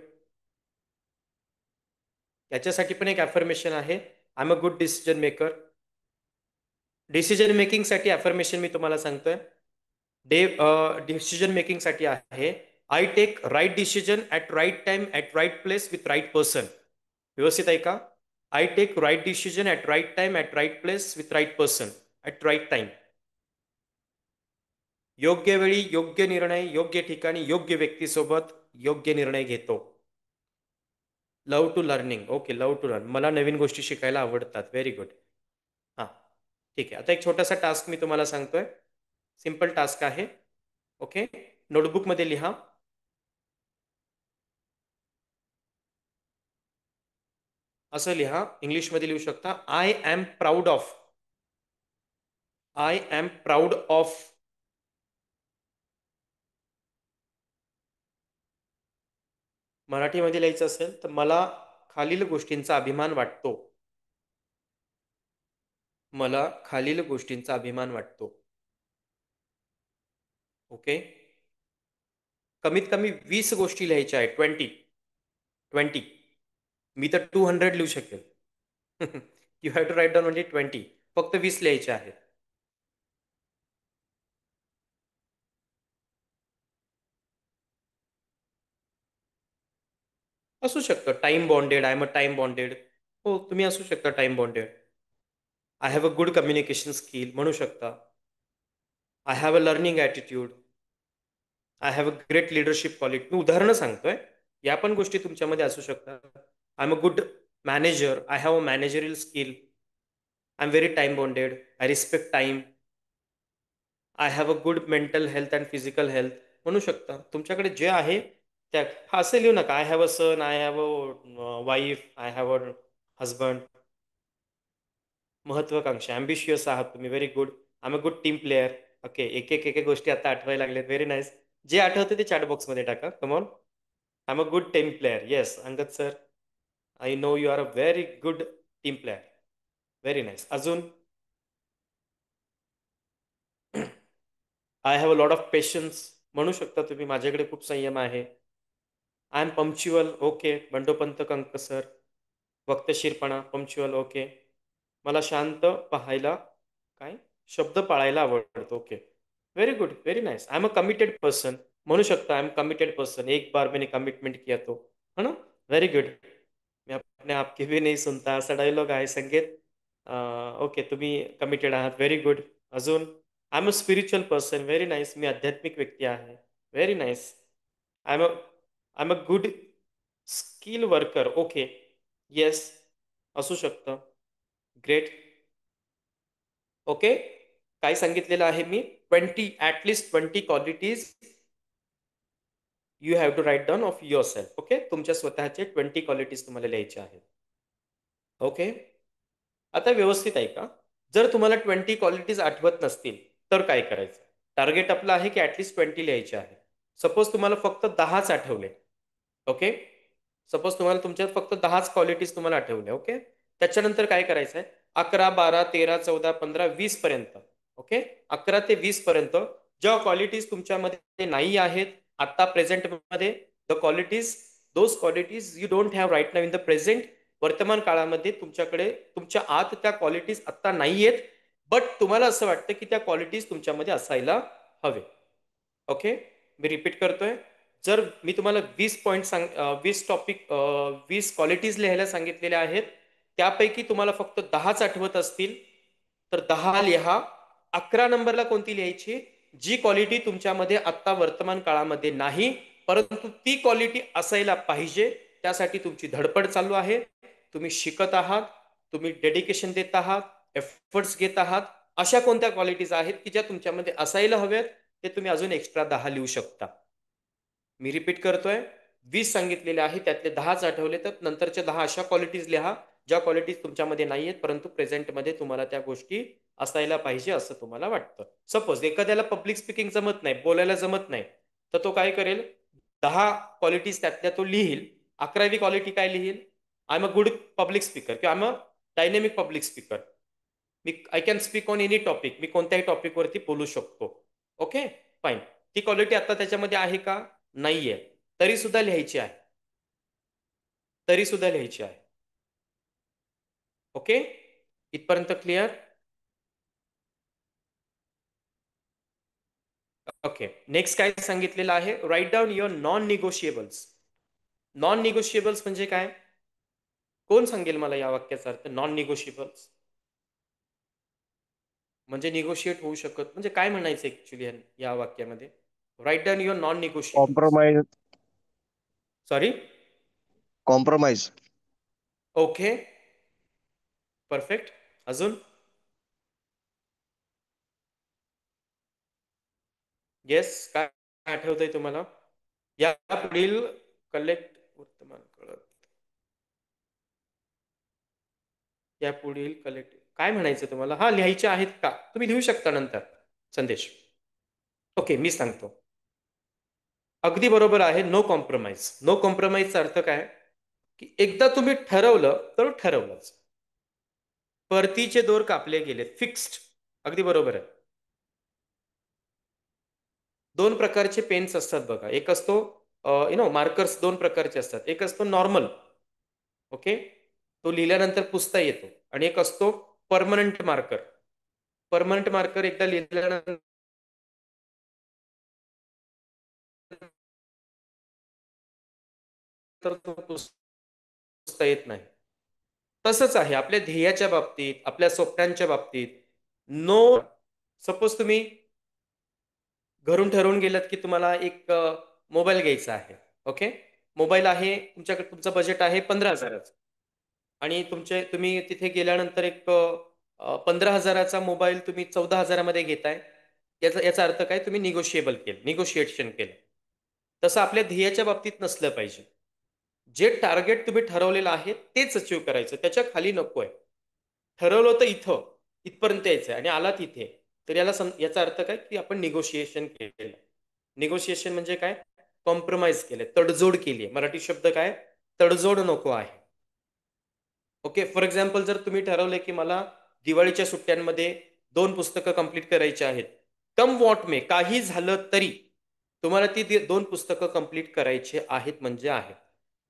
याच्यासाठी पण एक ॲफर्मेशन आहे. I am a good decision maker. Decision मेकिंगसाठी ॲफर्मेशन मी तुम्हाला सांगतोय. डिसिजन मेकिंगसाठी आहे. I take right decision at right time at right place with right person. व्यवस्थित आहे का? I take right decision at right time at right place with right person at right time. योग्य वेळी योग्य निर्णय, योग्य ठिकाणी योग्य व्यक्तीसोबत योग्य निर्णय घेतो. Love to learning. Okay, love to learn. मला नवीन गोष्टी शिकायला आवडतात. Very good. हां, ठीक आहे. आता एक छोटासा टास्क मी तुम्हाला सांगतोय. सिम्पल टास्क आहे. ओके, नोटबुकमध्ये लिहा. असं लिहा. इंग्लिशमध्ये लिहू शकता. I am proud of. I am proud of. मराठीमध्ये लिहायचं असेल तर मला खालील गोष्टींचा अभिमान वाटतो. मला खालील गोष्टींचा अभिमान वाटतो. ओके. कमीत कमी 20 गोष्टी लिहायच्या आहेत. 20. मी तर 200 लिहू शकेल. You have to write down only 20. फक्त 20 लिहायचे आहेत. असू शकतं time bonded. I am a time bonded. हो, तुम्ही असू शकता time bonded. I have a good communication skill म्हणू शकता. I have a learning attitude. I have a great leadership quality. मी उदाहरणं सांगतोय. या पण गोष्टी तुमच्यामध्ये असू शकतात. I am a good manager. I have a managerial skill. I am very time bonded. I respect time. I have a good mental health and physical health म्हणू शकता. तुमच्याकडे जे आहे त्या हा असं लिहू नका, I have a son, I have a wife, I have a husband. महत्वाकांक्षी, अम्बिशियस आहात तुम्ही, very good. I am a good team player. Okay, एक एक एक एक गोष्टी आता आठवायला लागल्यात, व्हेरी नाईस. जे आठवते ते चॅट बॉक्समध्ये टाका, come on. I am a good team player, yes Angad sir. I know you are a very good team player. Very nice. अजून I have a lot of patience. म्हणू शकता तुम्ही, माझ्याकडे खूप संयम आहे. I am punctual. Okay, Bandopant Kank sir. वक्तशीरपणा, punctual. Okay. मला शांत पाहायला, काय, शब्द पाळायला आवडतो. Okay, very good, very nice. I am a committed person. म्हणू शकता, आय एम कमिटेड पर्सन, एक बार मैंने कमिटमेंट किया तो, है ना. Very good. मैं अपने आपके भी नहीं सुनता, असा डायलॉग आहे संकेत. ओके, तुम्ही कमिटेड आहात, व्हेरी गुड. अजून I am a spiritual person. Very nice, मी आध्यात्मिक व्यक्ती आहे. Very nice. I am a I am a good skill worker. Okay, yes, असू शकतं. ग्रेट. ओके, काय सांगितलेलं आहे मी, 20, at least 20 qualities you have to write down of yourself. Okay, तुमच्या स्वतःचे 20 क्वालिटीज तुम्हाला लिहायचे आहेत. ओके, आता व्यवस्थित ऐका. जर तुम्हाला 20 क्वालिटीज आठवत नसतील तर काय करायचं. टार्गेट आपलं आहे की ॲटलिस्ट 20 लिहायचे आहे. सपोज तुम्हाला फक्त 10च आठवले. ओके, सपोज तुम्हाला तुमच्यात फक्त 10च क्वालिटीज तुम्हाला आठवल्या. ओके, त्याच्यानंतर काय करायचं आहे, 11, 12, 13, 14, 15, 20 पर्यंत. ओके, 11 ते 20 पर्यंत ज्या क्वालिटीज तुमच्यामध्ये नाही आहेत आता प्रेझेंटमध्ये, the qualities, those qualities you don't have right now in the present. वर्तमान काळामध्ये तुमच्याकडे, तुमच्या आत त्या क्वालिटीज आत्ता नाही आहेत, बट तुम्हाला असं वाटतं की त्या क्वालिटीज तुमच्यामध्ये असायला हवे. ओके, मी रिपीट करतोय. जर मी तुम्हाला 20 पॉईंट 20 टॉपिक, 20 क्वालिटीज लिहायला सांगितलेल्या आहेत, त्यापैकी तुम्हाला फक्त 10च आठवत असतील तर 10 लिहा. 11 नंबरला कोणती लिहायची, जी क्वालिटी तुमच्यामध्ये आत्ता वर्तमान काळामध्ये नाही परंतु ती क्वालिटी असायला पाहिजे, त्यासाठी तुमची धडपड चालू आहे, तुम्ही शिकत आहात, तुम्ही डेडिकेशन देत आहात, एफर्ट्स घेत आहात. अशा कोणत्या क्वालिटीज आहेत की ज्या तुमच्यामध्ये असायला हव्यात, ते तुम्ही अजून एक्स्ट्रा 10 लिहू शकता. मी रिपीट करतोय, 20 सांगितलेले आहे, त्यातले 10च आठवले तर नंतरच्या 10 अशा क्वालिटीज लिहा ज्या क्वालिटीज तुमच्यामध्ये नाही आहेत परंतु प्रेझेंटमध्ये तुम्हाला त्या गोष्टी असायला पाहिजे असं तुम्हाला वाटतं. सपोज एखाद्याला पब्लिक स्पीकिंग जमत नाही, बोलायला जमत नाही, तर तो काय करेल, 10 क्वालिटीज त्यातल्या तो लिहिल. 11वी क्वालिटी काय लिहिल, I am a good public speaker किंवा I am a dynamic public speaker. मी I can speak on any topic, मी कोणत्याही टॉपिकवरती बोलू शकतो. Okay, fine. ती क्वालिटी आता त्याच्यामध्ये आहे का, नाहीये, तरी सुद्धा लिहायची आहे, तरी सुद्धा लिहायची आहे. ओके, इथपर्यंत क्लिअर. ओके, नेक्स्ट काय सांगितलेलं आहे, write down your non negotiables. Non negotiables म्हणजे काय, कोण सांगेल मला या वाक्याचा अर्थ, नॉन निगोशिएबल्स म्हणजे निगोशिएट होऊ शकत, म्हणजे काय म्हणायचं ऍक्च्युली या वाक्यामध्ये. Write down your non negotiables.
Compromise.
Sorry.
Compromise.
Okay, perfect. अजून, येस, काय आठवतंय तुम्हाला, या पुढील कलेक्ट वर्तमान कळत, या पुढील कलेक्ट काय म्हणायचं तुम्हाला, हा लिहायचे आहेत का, तुम्ही लिहू शकता नंतर संदेश. ओके, मी सांगतो. अगदी बरोबर आहे, नो कॉम्प्रोमाइज. नो कॉम्प्रोमाइजचा अर्थ काय, की एकदा तुम्ही ठरवलं तर ठरवलंच, परतीचे दोर कापले गेलेत, फिक्स्ड. अगदी बरोबर आहे. दोन प्रकारचे पेन्स असतात बघा, एक असतो मार्कर्स दोन प्रकारचे असतात, एक असतो नॉर्मल. ओके, तो लिहिल्यानंतर पुसता येतो, आणि एक असतो परमनंट मार्कर. परमनंट मार्कर एकदा लिहिल्यानंतर तो पुसता येत नाही. तसंच आहे आपल्या ध्येयाच्या बाबतीत, आपल्या स्वप्नांच्या बाबतीत. नो, सपोज तुम्ही घरून ठरवून गेलात की तुम्हाला एक मोबाईल घ्यायचा आहे. ओके, मोबाईल आहे तुमच्याकडे, तुमचं बजेट आहे 15,000, आणि तुम्ही तिथे गेल्यानंतर एक 15,000चा मोबाईल तुम्ही 14,000मध्ये घेताय. याचा अर्थ काय, तुम्ही निगोशिएशन केलं. तसं आपल्या ध्येयाच्या बाबतीत नसलं पाहिजे. जे टार्गेट तुम्ही ठरवलेलं आहे तेच अचीव करायचं, त्याच्या खाली नको आहे. ठरवलं होतं इथपर्यंत यायचं आहे आणि आला तिथे, तर याचा अर्थ काय की आपण निगोशिएशन केलेलं. निगोशिएशन म्हणजे काय? कॉम्प्रोमाइज केले, तडजोड केली. मराठी शब्द काय? तडजोड नको आहे. ओके, फॉर एक्झाम्पल जर तुम्ही ठरवले की मला दिवाळीच्या सुट्ट्यांमध्ये 2 पुस्तकं कंप्लीट करायची आहेत, कम वॉट मे, काही झालं तरी तुम्हाला ती 2 पुस्तकं कंप्लीट करायचे आहेत म्हणजे आहेत.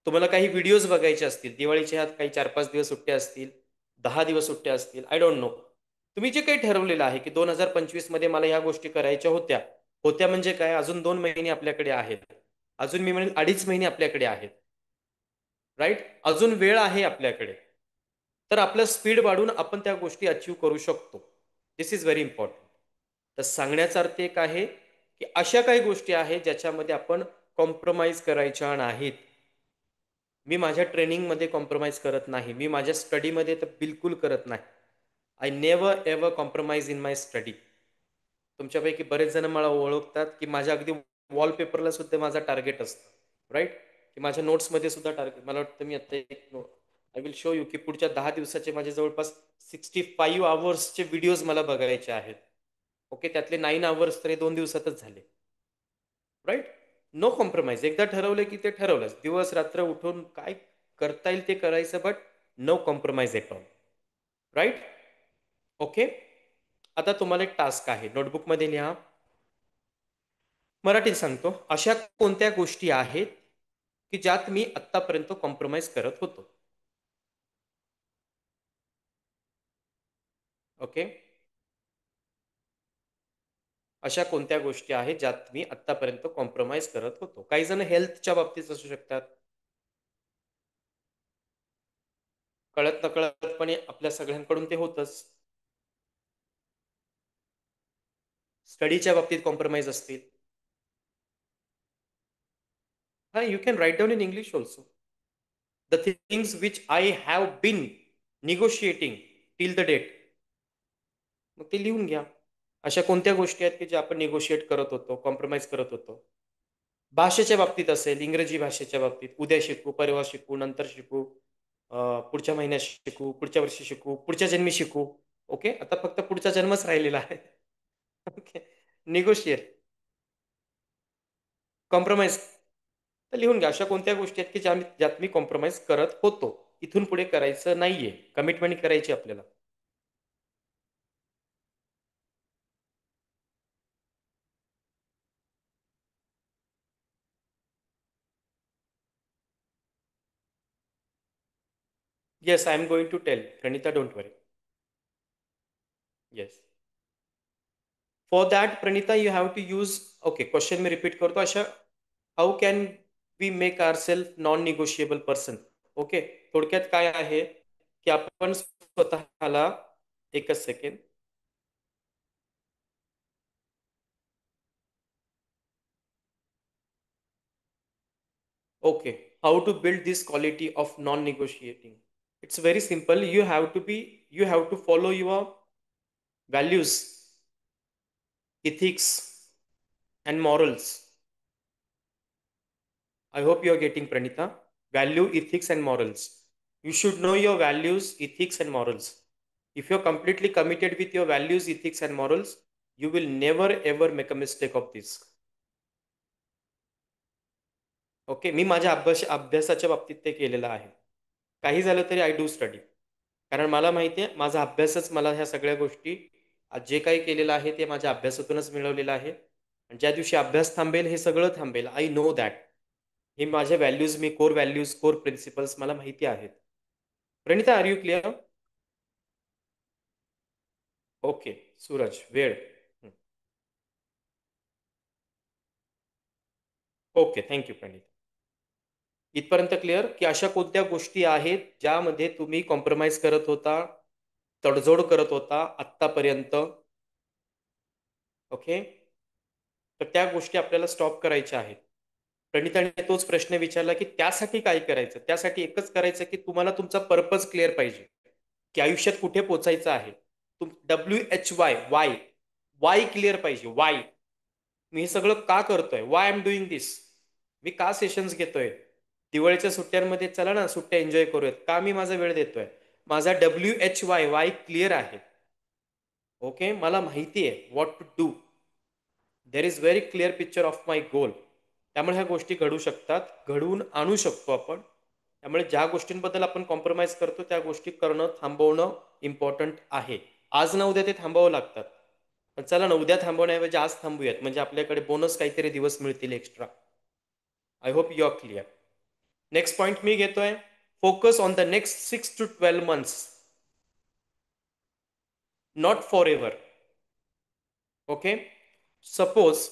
तुम्हाला काही व्हिडिओज बघायचे असतील, दिवाळीच्या ह्यात काही 4-5 दिवस सुट्ट्या असतील, 10 दिवस सुट्ट्या असतील, आय डोंट नो. तुम्ही जे काही ठरवलेलं आहे की 2025 मध्ये मला ह्या गोष्टी करायच्या होत्या, होत्या म्हणजे काय, अजून 2 महिने आपल्याकडे आहेत, अजून मी म्हणेन 2.5 महिने आपल्याकडे आहेत, राईट, अजून वेळ आहे आपल्याकडे. तर आपलं स्पीड वाढून आपण त्या गोष्टी अचीव करू शकतो. दिस इज व्हेरी इम्पॉर्टंट. तर सांगण्याचा अर्थ एक आहे की अशा काही गोष्टी आहेत ज्याच्यामध्ये आपण कॉम्प्रोमाइज करायच्या नाहीत. मी माझ्या ट्रेनिंगमध्ये कॉम्प्रोमाइज करत नाही, मी माझ्या स्टडीमध्ये तर बिलकुल करत नाही. I never ever compromise in my study. तुमच्यापैकी बरेच जण मला ओळखतात की माझ्या अगदी वॉलपेपरला सुद्धा माझा टार्गेट असतं, राईट, की माझ्या नोट्समध्ये सुद्धा टार्गेट. मला वाटतं मी आता एक note I will show you की पुढच्या 10 दिवसाचे माझे जवळपास 65 आवर्सचे व्हिडिओज मला बघायचे आहेत. ओके, त्यातले 9 आवर्स तरी 2 दिवसातच झाले, राईट. No compromise. एकदा ठरवलं की ते ठरवलंच, दिवस रात्र उठून काय करता येईल ते करायचं, but no compromise at all, right. Okay, आता तुम्हाला एक टास्क आहे, नोटबुकमध्ये लिहा. मराठीत सांगतो, अशा कोणत्या गोष्टी आहेत की ज्यात मी आत्तापर्यंत कॉम्प्रोमाइज करत होतो. ओके, अशा कोणत्या गोष्टी आहेत ज्यात मी आत्तापर्यंत कॉम्प्रोमाइज करत होतो. काही जण हेल्थच्या बाबतीत असू शकतात, कळत नकळतपणे आपल्या सगळ्यांकडून ते होतच. स्टडीच्या बाबतीत कॉम्प्रोमाइज असतील. हा, you can write down in English also. The things which I have been negotiating till the date. मग ते लिहून घ्या. अशा कोणत्या गोष्टी आहेत की ज्या आपण निगोशिएट करत होतो, कॉम्प्रोमाइज करत होतो. भाषेच्या बाबतीत असेल, इंग्रजी भाषेच्या बाबतीत, उद्या शिकू, परवा शिकू, नंतर शिकू, पुढच्या महिन्यात शिकू, पुढच्या वर्षी शिकू, पुढच्या जन्मी शिकू. ओके, आता फक्त पुढचा जन्मच राहिलेला आहे. Okay, negotiate, compromise. तर लिहून घ्या, अशा कोणत्या गोष्टी आहेत की ज्यात मी कॉम्प्रोमाइज करत होतो, इथून पुढे करायचं नाहीये, कमिटमेंट करायची आपल्याला. Yes, I am going to tell Pranita, don't worry. Yes, for that Pranita you have to use. Okay, question मी रिपीट करतो. अशा how can we make our self non negotiable person. Okay, थोडक्यात काय आहे की आपण स्वतःला, एकच second. Okay, how to build this quality of non negotiating. It's very simple. You have to follow your values, ethics and morals. I hope you are getting, Pranita. Value, ethics and morals. You should know your values, ethics and morals. If you're completely committed with your values, ethics and morals, you will never ever make a mistake of this. Okay, मी माझ्या अभ्यासाच्या बाबतीत ते केलेलं आहे. काही झालं तरी आय डू स्टडी, कारण मला माहिती आहे माझा अभ्यासच मला ह्या सगळ्या गोष्टी, आज जे काही केलेलं आहे ते माझ्या अभ्यासातूनच मिळवलेलं आहे. आणि ज्या दिवशी अभ्यास थांबेल हे सगळं थांबेल. I know that. हे माझे व्हॅल्यूज, मी कोर व्हॅल्यूज, कोर प्रिन्सिपल्स मला माहिती आहेत. Pranita, are you clear? Okay, Suraj, वेळ. Okay, thank you Pranita. इथपर्यंत क्लिअर की अशा कोणत्या गोष्टी आहेत ज्यामध्ये तुम्ही कॉम्प्रोमाइज करत होता, तडजोड करत होता आत्तापर्यंत. ओके, तर त्या गोष्टी आपल्याला स्टॉप करायच्या आहेत. प्रणिताने तोच प्रश्न विचारला की त्यासाठी काय करायचं. त्यासाठी एकच करायचं की तुम्हाला तुमचा पर्पज क्लिअर पाहिजे, की आयुष्यात कुठे पोचायचं आहे. WHY, वाय, वाय क्लिअर पाहिजे. वाय, मी हे सगळं का करतोय, वाय एम डुईंग दिस. मी का सेशन्स घेतोय? दिवाळीच्या सुट्ट्यांमध्ये चला ना सुट्ट्या एन्जॉय करूयात. का मी माझा वेळ देतोय? माझा WHY क्लिअर आहे. ओके, मला माहिती आहे what to do. There is very clear picture of my goal. त्यामुळे ह्या गोष्टी घडू शकतात, घडवून आणू शकतो आपण. त्यामुळे ज्या गोष्टींबद्दल आपण कॉम्प्रोमाइज करतो त्या गोष्टी करणं थांबवणं इम्पॉर्टंट आहे. आज ना उद्या ते थांबावं लागतात. पण चला ना उद्या थांबवण्याऐवजी आज थांबूयात, म्हणजे आपल्याकडे बोनस काहीतरी दिवस मिळतील extra. I hope you are clear. Next point मी घेतोय, focus on the next 6 to 12 months, not forever. Okay, suppose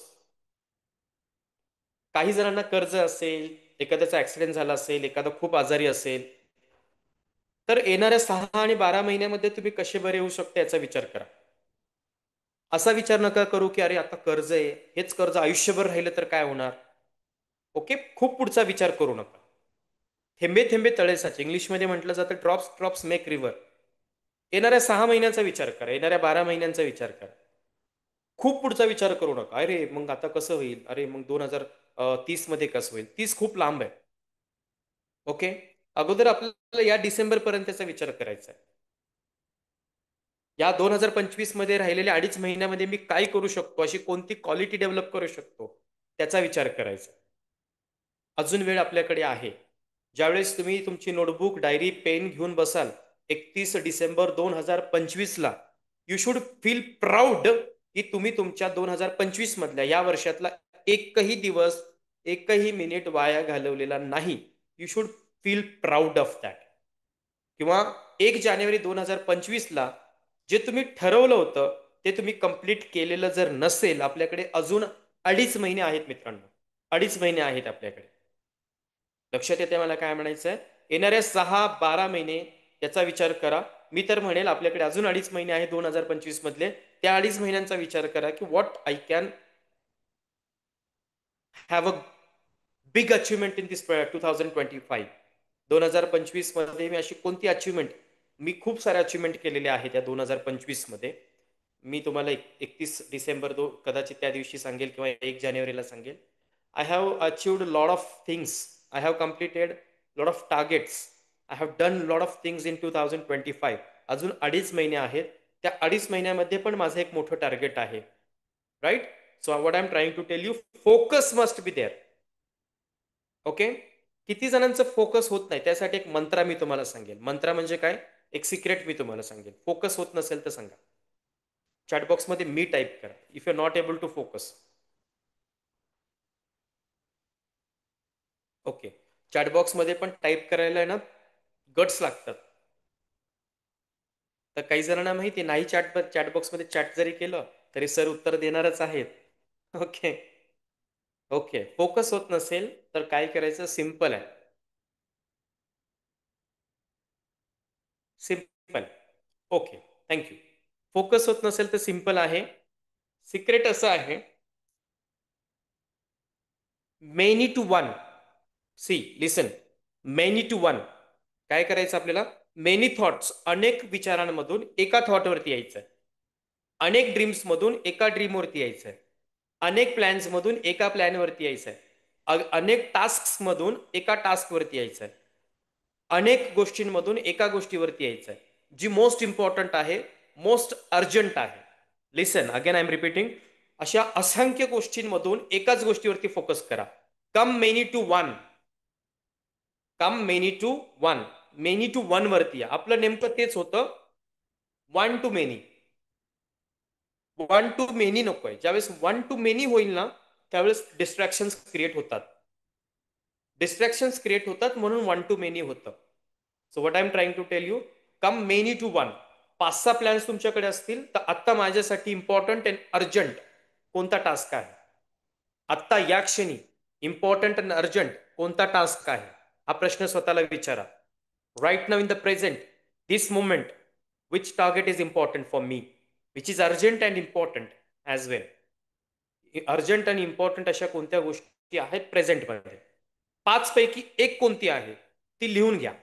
काही जणांना कर्ज असेल, एखाद्याचा ऍक्सिडेंट झाला असेल, एखादा खूप आजारी असेल, तर येणाऱ्या 6 आणि 12 महिन्यामध्ये तुम्ही कसे बरे होऊ शकता याचा विचार करा. असा विचार नका करू की अरे आता कर्ज आहे, हेच कर्ज आयुष्यभर राहिलं तर काय होणार. ओके, खूप पुढचा विचार करू नका. थेंबे थेंबे तळे साचे, इंग्लिशमध्ये म्हटलं जातं ड्रॉप्स ड्रॉप्स मेक रिव्हर. येणाऱ्या 6 महिन्यांचा विचार करा, येणाऱ्या 12 महिन्यांचा विचार करा. खूप पुढचा विचार करू नका. अरे मग आता कसं होईल, अरे मग 2030 मध्ये कसं होईल. 30 खूप लांब आहे. ओके, अगोदर आपल्याला या डिसेंबर पर्यंतचा विचार करायचा आहे. या 2025 मध्ये राहिलेल्या 2.5 महिन्यामध्ये मी काय करू शकतो, अशी कोणती क्वालिटी डेव्हलप करू शकतो त्याचा विचार करायचा. अजून वेळ आपल्याकडे आहे. ज्यावेळेस तुम्ही तुमची नोटबुक डायरी पेन घेऊन बसाल 31 डिसेंबर 2025ला, यू शुड फील प्राऊड की तुम्ही तुमच्या 2025 मधल्या या वर्षातला एकही दिवस, एकही मिनिट वाया घालवलेला नाही. You should feel proud of that. किंवा 1 जानेवारी 2025ला जे तुम्ही ठरवलं होतं ते तुम्ही कंप्लीट केलेलं जर नसेल, आपल्याकडे अजून 2.5 महिने आहेत मित्रांनो. 2.5 महिने आहेत आपल्याकडे. लक्षात येते मला काय म्हणायचं आहे? येणाऱ्या 6-12 महिने याचा विचार करा. मी तर म्हणेल आपल्याकडे अजून 2.5 महिने आहे 2025 मधले. त्या 2.5 महिन्यांचा विचार करा की what I can have a big achievement in this 2025. 2025 मध्ये मी अशी कोणती अचिव्हमेंट, मी खूप साऱ्या अचिव्हमेंट केलेल्या आहेत या 2025 मध्ये. मी तुम्हाला 31 डिसेंबर कदाचित त्या दिवशी सांगेल किंवा 1 जानेवारीला सांगेल. I have अचिव्ड lot of things. I have completed lot of targets. I have done lot of things in 2025. अजून 2.5 महिने आहेत. त्या 2.5 महिन्यामध्ये पण माझं एक मोठं टार्गेट आहे. Right. So what I am trying to tell you, focus must be there. Okay, किती जणांचं फोकस होत नाही त्यासाठी एक मंत्र मी तुम्हाला सांगेल. मंत्र म्हणजे काय, एक सिक्रेट मी तुम्हाला सांगेल. फोकस होत नसेल तर सांगा, चॅटबॉक्समध्ये मी टाईप करा. If you not able to focus. Okay, चॅटबॉक्समध्ये पण टाईप करायला आहे ना गट्स लागतात. तर काही जणांना माहिती नाही, चॅटबॉक्समध्ये चॅट जरी केलं तरी सर उत्तर देणारच आहेत. ओके. ओके, फोकस होत नसेल तर काय करायचं, सिम्पल आहे. सिम्पल. Okay, thank you. फोकस होत नसेल तर सिम्पल आहे. सिक्रेट असं आहे, many to one. See listen, many to one. काय करायचं आपल्याला, मेनी थॉट्स, अनेक विचारांमधून एका थॉटवरती यायचं. अनेक ड्रीम्समधून एका ड्रीमवरती यायचं. अनेक प्लॅन्समधून एका प्लॅनवरती यायचं. अनेक टास्कमधून एका टास्कवरती यायचं. अनेक गोष्टींमधून एका गोष्टीवरती यायचं आहे, जी मोस्ट इम्पॉर्टंट आहे, मोस्ट अर्जंट आहे. Listen again, I am repeating. अशा असंख्य गोष्टींमधून एकाच गोष्टीवरती फोकस करा. Come many to one. Come many to one. Many to one वरती या. आपलं नेमकं तेच होतं, one to many. One to many नकोय. ज्यावेळेस वन टू मेनी होईल ना, त्यावेळेस डिस्ट्रॅक्शन्स क्रिएट होतात. डिस्ट्रॅक्शन्स क्रिएट होतात म्हणून वन टू मेनी होतं. So what I am trying to tell you, come many to one. 5-6 plans तुमच्याकडे असतील तर आत्ता माझ्यासाठी इम्पॉर्टंट अँड अर्जंट कोणता टास्क आहे, आत्ता या क्षणी इम्पॉर्टंट अँड अर्जंट कोणता टास्क आहे, हा प्रश्न स्वतःला विचारा. Right now in the present, this moment, which target is important for me, which is urgent and important as well. Urgent आणि इम्पॉर्टंट अशा कोणत्या गोष्टी आहेत प्रेझेंटमध्ये, 5 पैकी एक कोणती आहे ती लिहून घ्या.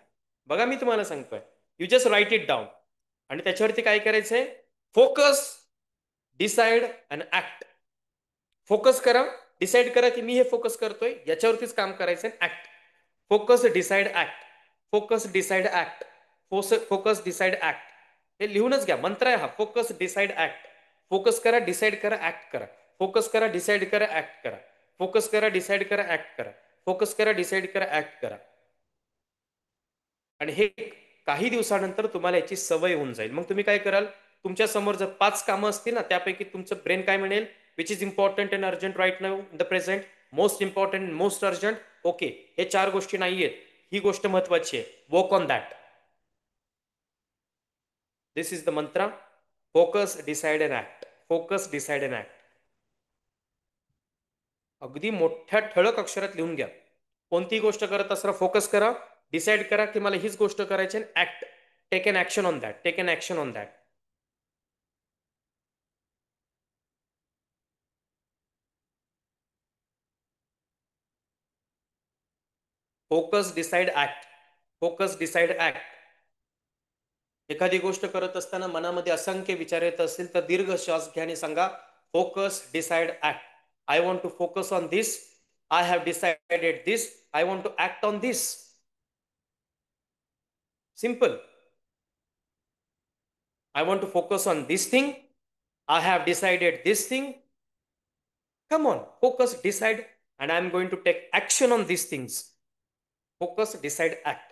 बघा मी तुम्हाला सांगतोय, you just write it down. आणि त्याच्यावरती काय करायचंय, focus, decide and act. Focus करा डिसाईड करा की मी हे फोकस करतोय, याच्यावरतीच काम करायचं. Act. Focus decide act. Focus decide act. Focus decide act. हे लिहूनच घ्या, मंत्र आहे हा. Focus decide act. फोकस करा, डिसाईड करा, ऍक्ट करा. फोकस करा, डिसाईड करा, ऍक्ट करा. फोकस करा, डिसाईड करा, ऍक्ट करा. फोकस करा, डिसाईड करा, ऍक्ट करा. आणि हे काही दिवसानंतर तुम्हाला याची सवय होऊन जाईल. मग तुम्ही काय कराल, तुमच्या समोर जर 5 कामं असतील ना, त्यापैकी तुमचं ब्रेन काय म्हणेल, which is important and urgent right now in the present, most important, most urgent. Okay, हे 4 गोष्टी नाहीयेत, ही गोष्ट महत्वाची आहे, work on that. This is the mantra. Focus, decide and act. Focus, decide and act. अगदी मोठ्या ठळक अक्षरात लिहून घ्या. कोणतीही गोष्ट करत असताना फोकस करा, डिसाईड करा की मला हीच गोष्ट करायची, act. Take an action on that. Take an action on that. Focus, decide, act. Focus, decide, act. एखादी गोष्ट करत असताना मनामध्ये असंख्य विचार येत असतील तर दीर्घ श्वास घ्या आणि सांगा, focus, decide, act. I want to focus on this. I have decided this. I want to act on this. Simple. I want to focus on this thing. I have decided this thing. Come on, focus, decide, and I'm going to take action on these things. Focus, decide, act.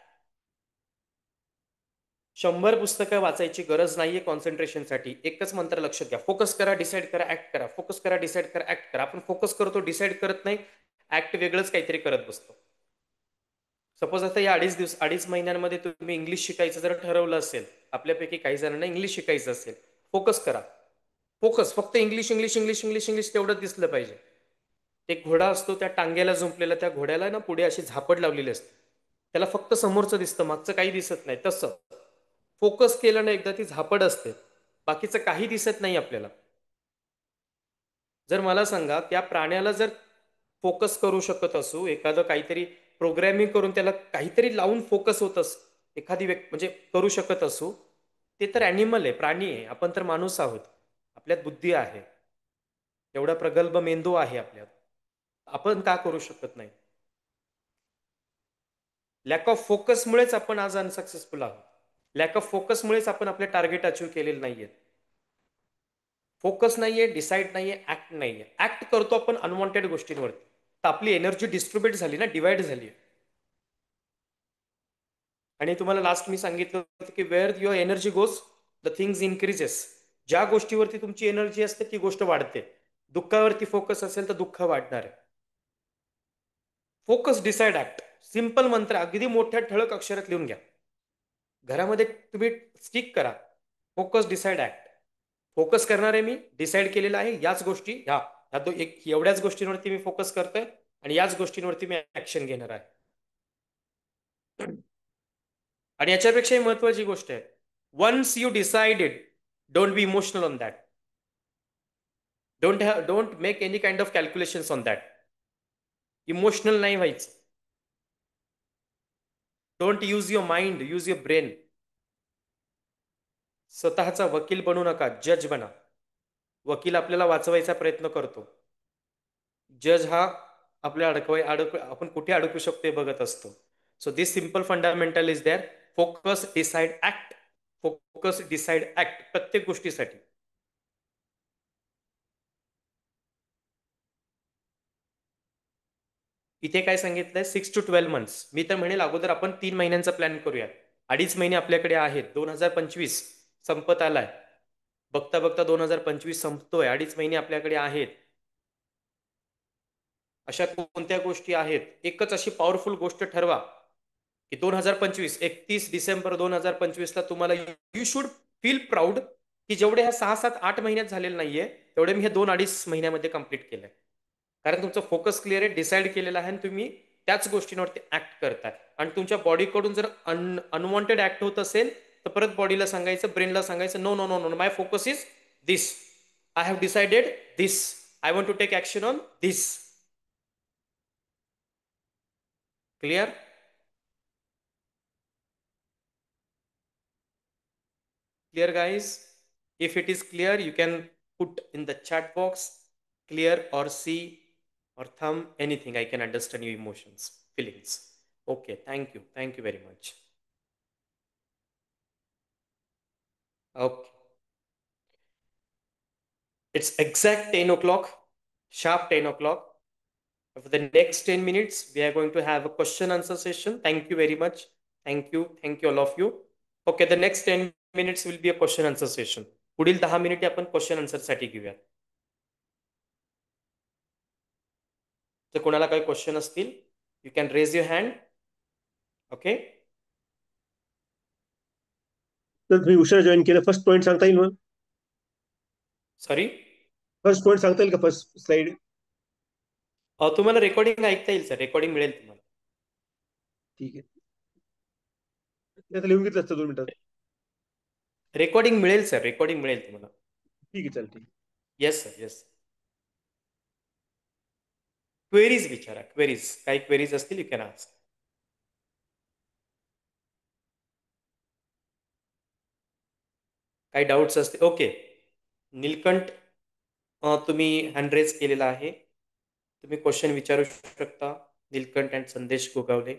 100 पुस्तकं वाचायची गरज नाहीये कॉन्सन्ट्रेशनसाठी. एकच मंत्र लक्षात घ्या, focus करा, decide करा, ऍक्ट करा. फोकस करा, डिसाईड करा, ऍक्ट करा. आपण फोकस करतो, डिसाईड करत नाही, ऍक्ट वेगळंच काहीतरी करत बसतो. सपोज आता या 2.5 महिन्यांमध्ये तुम्ही इंग्लिश शिकायचं जर ठरवलं असेल, आपल्यापैकी काही जणांना इंग्लिश शिकायचं असेल, फोकस करा. फोकस, फक्त English English English English English तेवढंच दिसलं पाहिजे. एक घोडा असतो, त्या टांग्याला जुंपलेला, त्या घोड्याला ना पुढे अशी झापड लावलेली असते, त्याला फक्त समोरचं दिसतं, मागचं काही दिसत नाही. तसं फोकस केलं ना एकदा, ती झापड असते, बाकीचं काही दिसत नाही आपल्याला. जर मला सांगा, त्या प्राण्याला जर फोकस करू शकत असू, एखादं काहीतरी प्रोग्रॅमिंग करून त्याला काहीतरी लावून फोकस होत असं एखादी व्यक्ती म्हणजे करू शकत असू, ते तर ॲनिमल आहे, प्राणी आहे. आपण तर माणूस आहोत, आपल्यात बुद्धी आहे, एवढा प्रगल्भ मेंदू आहे आपल्यात. आपण का करू शकत नाही? लॅक ऑफ फोकसमुळेच आपण आज अनसक्सेसफुल आहोत. लॅक ऑफ फोकसमुळेच आपण आपले टार्गेट अचीव्ह केलेले नाहीयेत. फोकस नाहीये, डिसाईड नाहीये, ऍक्ट नाहीये. ऍक्ट करतो आपण अनवॉन्टेड गोष्टींवरती, तर आपली एनर्जी डिस्ट्रीब्युट झाली ना, डिवाइड झाली. आणि तुम्हाला लास्ट मी सांगितलं होतं की where your energy goes the things increases. ज्या गोष्टीवरती तुमची एनर्जी असते ती गोष्ट वाढते. दुःखावरती फोकस असेल तर दुःख वाढणार आहे. Focus, decide, act. सिंपल मंत्र, अगदी मोठ्या ठळक अक्षरात लिहून घ्या. घरामध्ये तुम्ही स्टिक करा, फोकस, डिसाइड, ऍक्ट. फोकस करणार आहे मी, डिसाईड केलेलं आहे, याच गोष्टी एवढ्याच गोष्टींवरती मी फोकस करतोय आणि याच गोष्टींवरती मी ऍक्शन घेणार आहे. आणि याच्यापेक्षाही महत्वाची गोष्ट आहे, once you decided, don't be emotional on that. Don't make any kind of calculations on that. Emotional नाही व्हायचं. Don't use your mind, use your brain. स्वतःचा वकील बनू नका, जज बना. वकील आपल्याला वाचवायचा प्रयत्न करतो, जज हा आपल्या आपण कुठे अडकू शकतो हे बघत असतो. So this simple fundamental is there. Focus, decide, act. Focus, decide, act, प्रत्येक गोष्टीसाठी. इथे काय सांगितलंय, 6 to 12 months. मी तर म्हणेल अगोदर आपण 3 महिन्यांचा प्लॅन करूया. 2.5 महिने आपल्याकडे आहेत. 2025 संपत आलाय, बघता बघता 2025 संपतोय. 2.5 महिने आपल्याकडे आहेत. अशा कोणत्या गोष्टी आहेत, एकच अशी पॉवरफुल गोष्ट ठरवा की 2025, 31 डिसेंबर 2025 ला तुम्हाला, यू शुड फील प्राऊड की जेवढे ह्या 6, 7, 8 महिन्यात झालेलं नाहीये तेवढे मी हे 2-2.5 महिन्यामध्ये कम्प्लीट केलंय. कारण तुमचं फोकस क्लिअर आहे, डिसाईड केलेलं आहे आणि तुम्ही त्याच गोष्टींवरती ऍक्ट करताय. आणि तुमच्या बॉडीकडून जर अनवॉन्टेड ऍक्ट होत असेल तर परत बॉडीला सांगायचं, ब्रेनला सांगायचं, no no no no, my focus is this. I have decided this. I want to take action on this. Clear? Clear, guys? If it is clear, you can put in the chat box clear or C or thumb, anything. I can understand your emotions, feelings. Okay, thank you very much. Okay, it's exact 10 o'clock, sharp 10 o'clock. For the next 10 minutes, we are going to have a question answer session. Thank you very much. Thank you all of you. Okay, the next 10 minutes will be a question answer session. पुढील 10 मिनिटे आपण question answer साठी घेऊया. जर कोणाला काही question असतील, you can raise your hand. Okay,
तर तुम्ही उशिरा जॉईन केलं, फर्स्ट पॉईंट सांगता येईल मग?
सॉरी,
फर्स्ट पॉईंट सांगता येईल का? First slide.
तुम्हाला रेकॉर्डिंग ऐकता येईल सर, रेकॉर्डिंग मिळेल तुम्हाला.
ठीक आहे, आता लिहून घेतलं असतं 2 मिनिटात.
रेकॉर्डिंग मिळेल सर, रेकॉर्डिंग मिळेल तुम्हाला.
ठीक आहे, चालेल, ठीक.
Yes sir, yes. क्वेरीज विचारा, क्वेरीज. काही क्वेरीज असतील, यू कॅन आस्क. काही डाऊट्स असतील? ओके, नीलकंठ, तुम्ही हँड रेज केलेला आहे, तुम्ही क्वेश्चन विचारू शकता. Neelkanth and Sandesh Gogawale.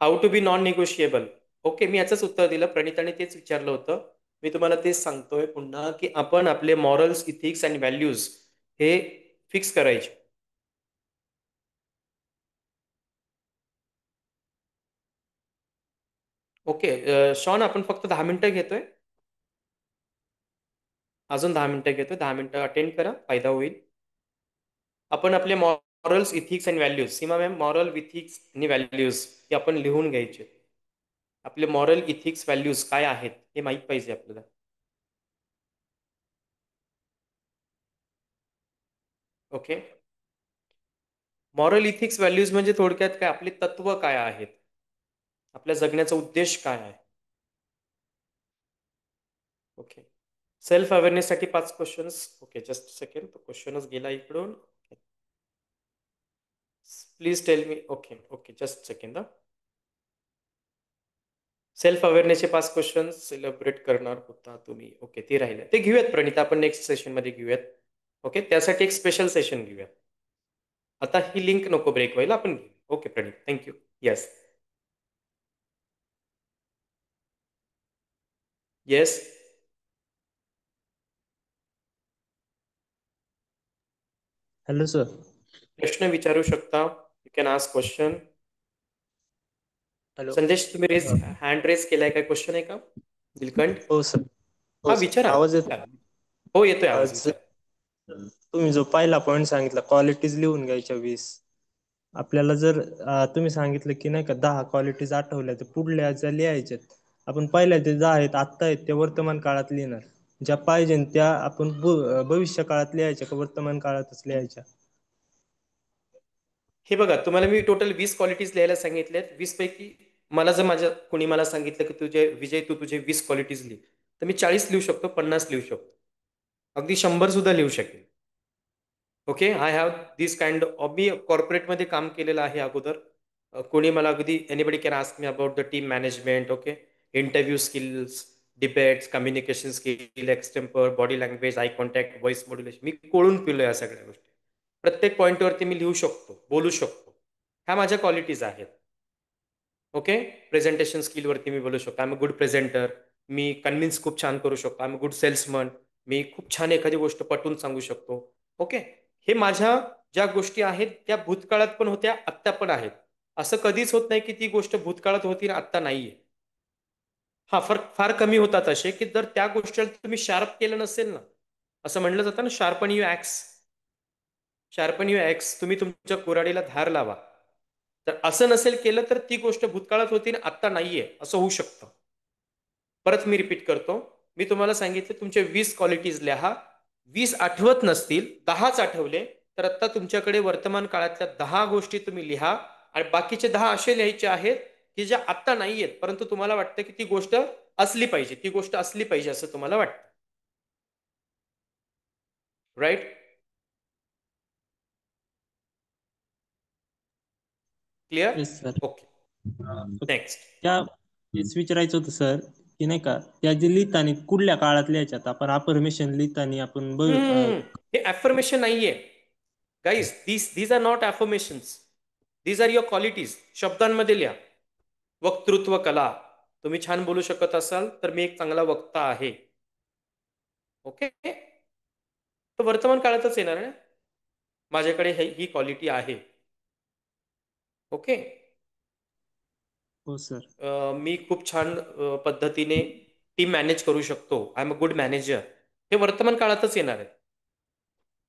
How to be non negotiable. Okay, मी याचंच उत्तर दिलं, प्रणिताने तेच विचारलं होतं. मी तुम्हाला तेच सांगतोय पुन्हा की आपण आपले मॉरल्स, इथिक्स अँड व्हॅल्यूज हे फिक्स करायचे. ओके शॉन, आपण फक्त 10 मिनिटं घेतोय, अजून 10 मिनिटं घेतोय. 10 मिनिटं अटेंड करा, फायदा होईल. आपण आपले morals, ethics and values, Seema ma'am, moral, ethics आणि व्हॅल्यूज हे आपण लिहून घ्यायचे. आपले मॉरल, इथिक्स, व्हॅल्यूज काय आहेत हे माहीत पाहिजे आपल्याला. ओके, मॉरल, इथिक्स, व्हॅल्यूज म्हणजे थोडक्यात काय, आपले तत्व काय आहेत, आपल्या जगण्याचा उद्देश काय आहे. ओके, सेल्फ अवेअरनेससाठी 5 क्वेश्चन्स. ओके, जस्ट सेकंड, तो क्वेश्चनच गेला इकडून. Please tell me. Okay okay, just second. Self अवेअरनेसचे 5 क्वेश्चन सेलिब्रेट करणार होता तुम्ही. ओके, ते राहिले, ते घेऊयात प्रणिता, आपण नेक्स्ट सेशनमध्ये घेऊयात. ओके, त्यासाठी एक स्पेशल सेशन घेऊयात. आता ही लिंक नको ब्रेक व्हायला, आपण घेऊ. Okay Pranit, thank you. Yes yes,
hello sir.
प्रश्न विचारू शकता, you can ask question.
Hello.
Sandesh, तुम्ही हँड रेज केलाय, काय क्वेश्चन आहे का? नीलकंठ,
हो सर.
हा
हो सर,
विचारा.
आवाज येतो?
हो येतोय आवाज,
आज
विचारा.
तुम्ही जो पहिला पॉईंट सांगितला, क्वालिटीज लिहून घ्यायच्या 20. आपल्याला जर तुम्ही सांगितलं की नाही का 10 क्वालिटीज आठवल्या, तर पुढल्या ज्या लिहायच्यात, आपण पहिल्या ते 10 आहेत आत्ता आहेत त्या वर्तमान काळात लिहिणार. ज्या पाहिजे त्या आपण भविष्य काळात लिहायच्या का वर्तमान काळातच लिहायच्या?
हे बघा, तुम्हाला मी टोटल 20 क्वालिटीज लिहायला सांगितल्यात. 20 पैकी मला जर कोणी मला सांगितलं की तुझे विजय, तू तुझे 20 क्वालिटीज लिह, तर मी 40 लिहू शकतो, 50 लिहू शकतो, अगदी 100 सुद्धा लिहू शकेल. Okay, I have this kind of, मी कॉर्पोरेटमध्ये काम केलेलं आहे अगोदर. कोणी मला अगदी, anybody can ask me about the team management. Okay, interview skills, debates, communication skill, extempore, body language, eye contact, voice modulation, मी कोळून पिलो या सगळ्या गोष्टी. प्रत्येक पॉईंटवरती मी लिहू शकतो, बोलू शकतो. ह्या माझ्या क्वालिटीज आहेत. ओके, प्रेझेंटेशन स्किलवरती मी बोलू शकतो, I am a good presenter. मी कन्व्हिन्स खूप छान करू शकतो, I am a good salesman. मी खूप छान एखादी गोष्ट पटवून सांगू शकतो. ओके, हे माझ्या ज्या गोष्टी आहेत त्या भूतकाळात पण होत्या, आत्ता पण आहेत. असं कधीच होत नाही की ती गोष्ट भूतकाळात होती आणि आत्ता नाहीये. हा फरक फार कमी होतात असे, की जर त्या गोष्टीला तुम्ही शार्प केलं नसेल ना, असं म्हणलं जातं ना, शार्पन यू ॲक्स, शार्पन यू ॲक्स, तुम्ही तुमच्या कुऱ्हाडीला धार लावा. तर असं नसेल केलं तर ती गोष्ट भूतकाळात होती आणि आत्ता नाहीये, असं होऊ शकतं. परत मी रिपीट करतो, मी तुम्हाला सांगितलं तुमचे 20 क्वालिटीज लिहा. 20 आठवत नसतील, 10च आठवले, तर आता तुमच्याकडे वर्तमान काळातल्या 10 गोष्टी तुम्ही लिहा आणि बाकीचे 10 असे लिहायचे आहेत की ज्या आत्ता नाहीयेत, परंतु तुम्हाला वाटतं की ती गोष्ट असली पाहिजे, ती गोष्ट असली पाहिजे असं तुम्हाला वाटतं. Right? Clear?
Yes sir.
Okay, next.
त्या हेच विचारायचं होतं सर, की नाही का त्या जे लिहिताना कुठल्या काळात लिहायच्यात आपण अफर्मेशन लिहिताना आपण
हे अफर्मेशन नाहीये guys. These are not affirmations. These are your qualities. शब्दांमध्ये लिहा. वक्तृत्व कला. तुम्ही छान बोलू शकत असाल तर मी एक चांगला वक्ता आहे. ओके, तर वर्तमान काळातच येणार आहे. माझ्याकडे ही क्वालिटी आहे. ओके,
हो सर.
मी खूप छान पद्धतीने टीम मॅनेज करू शकतो. I am a good manager. हे वर्तमान काळातच येणार आहे.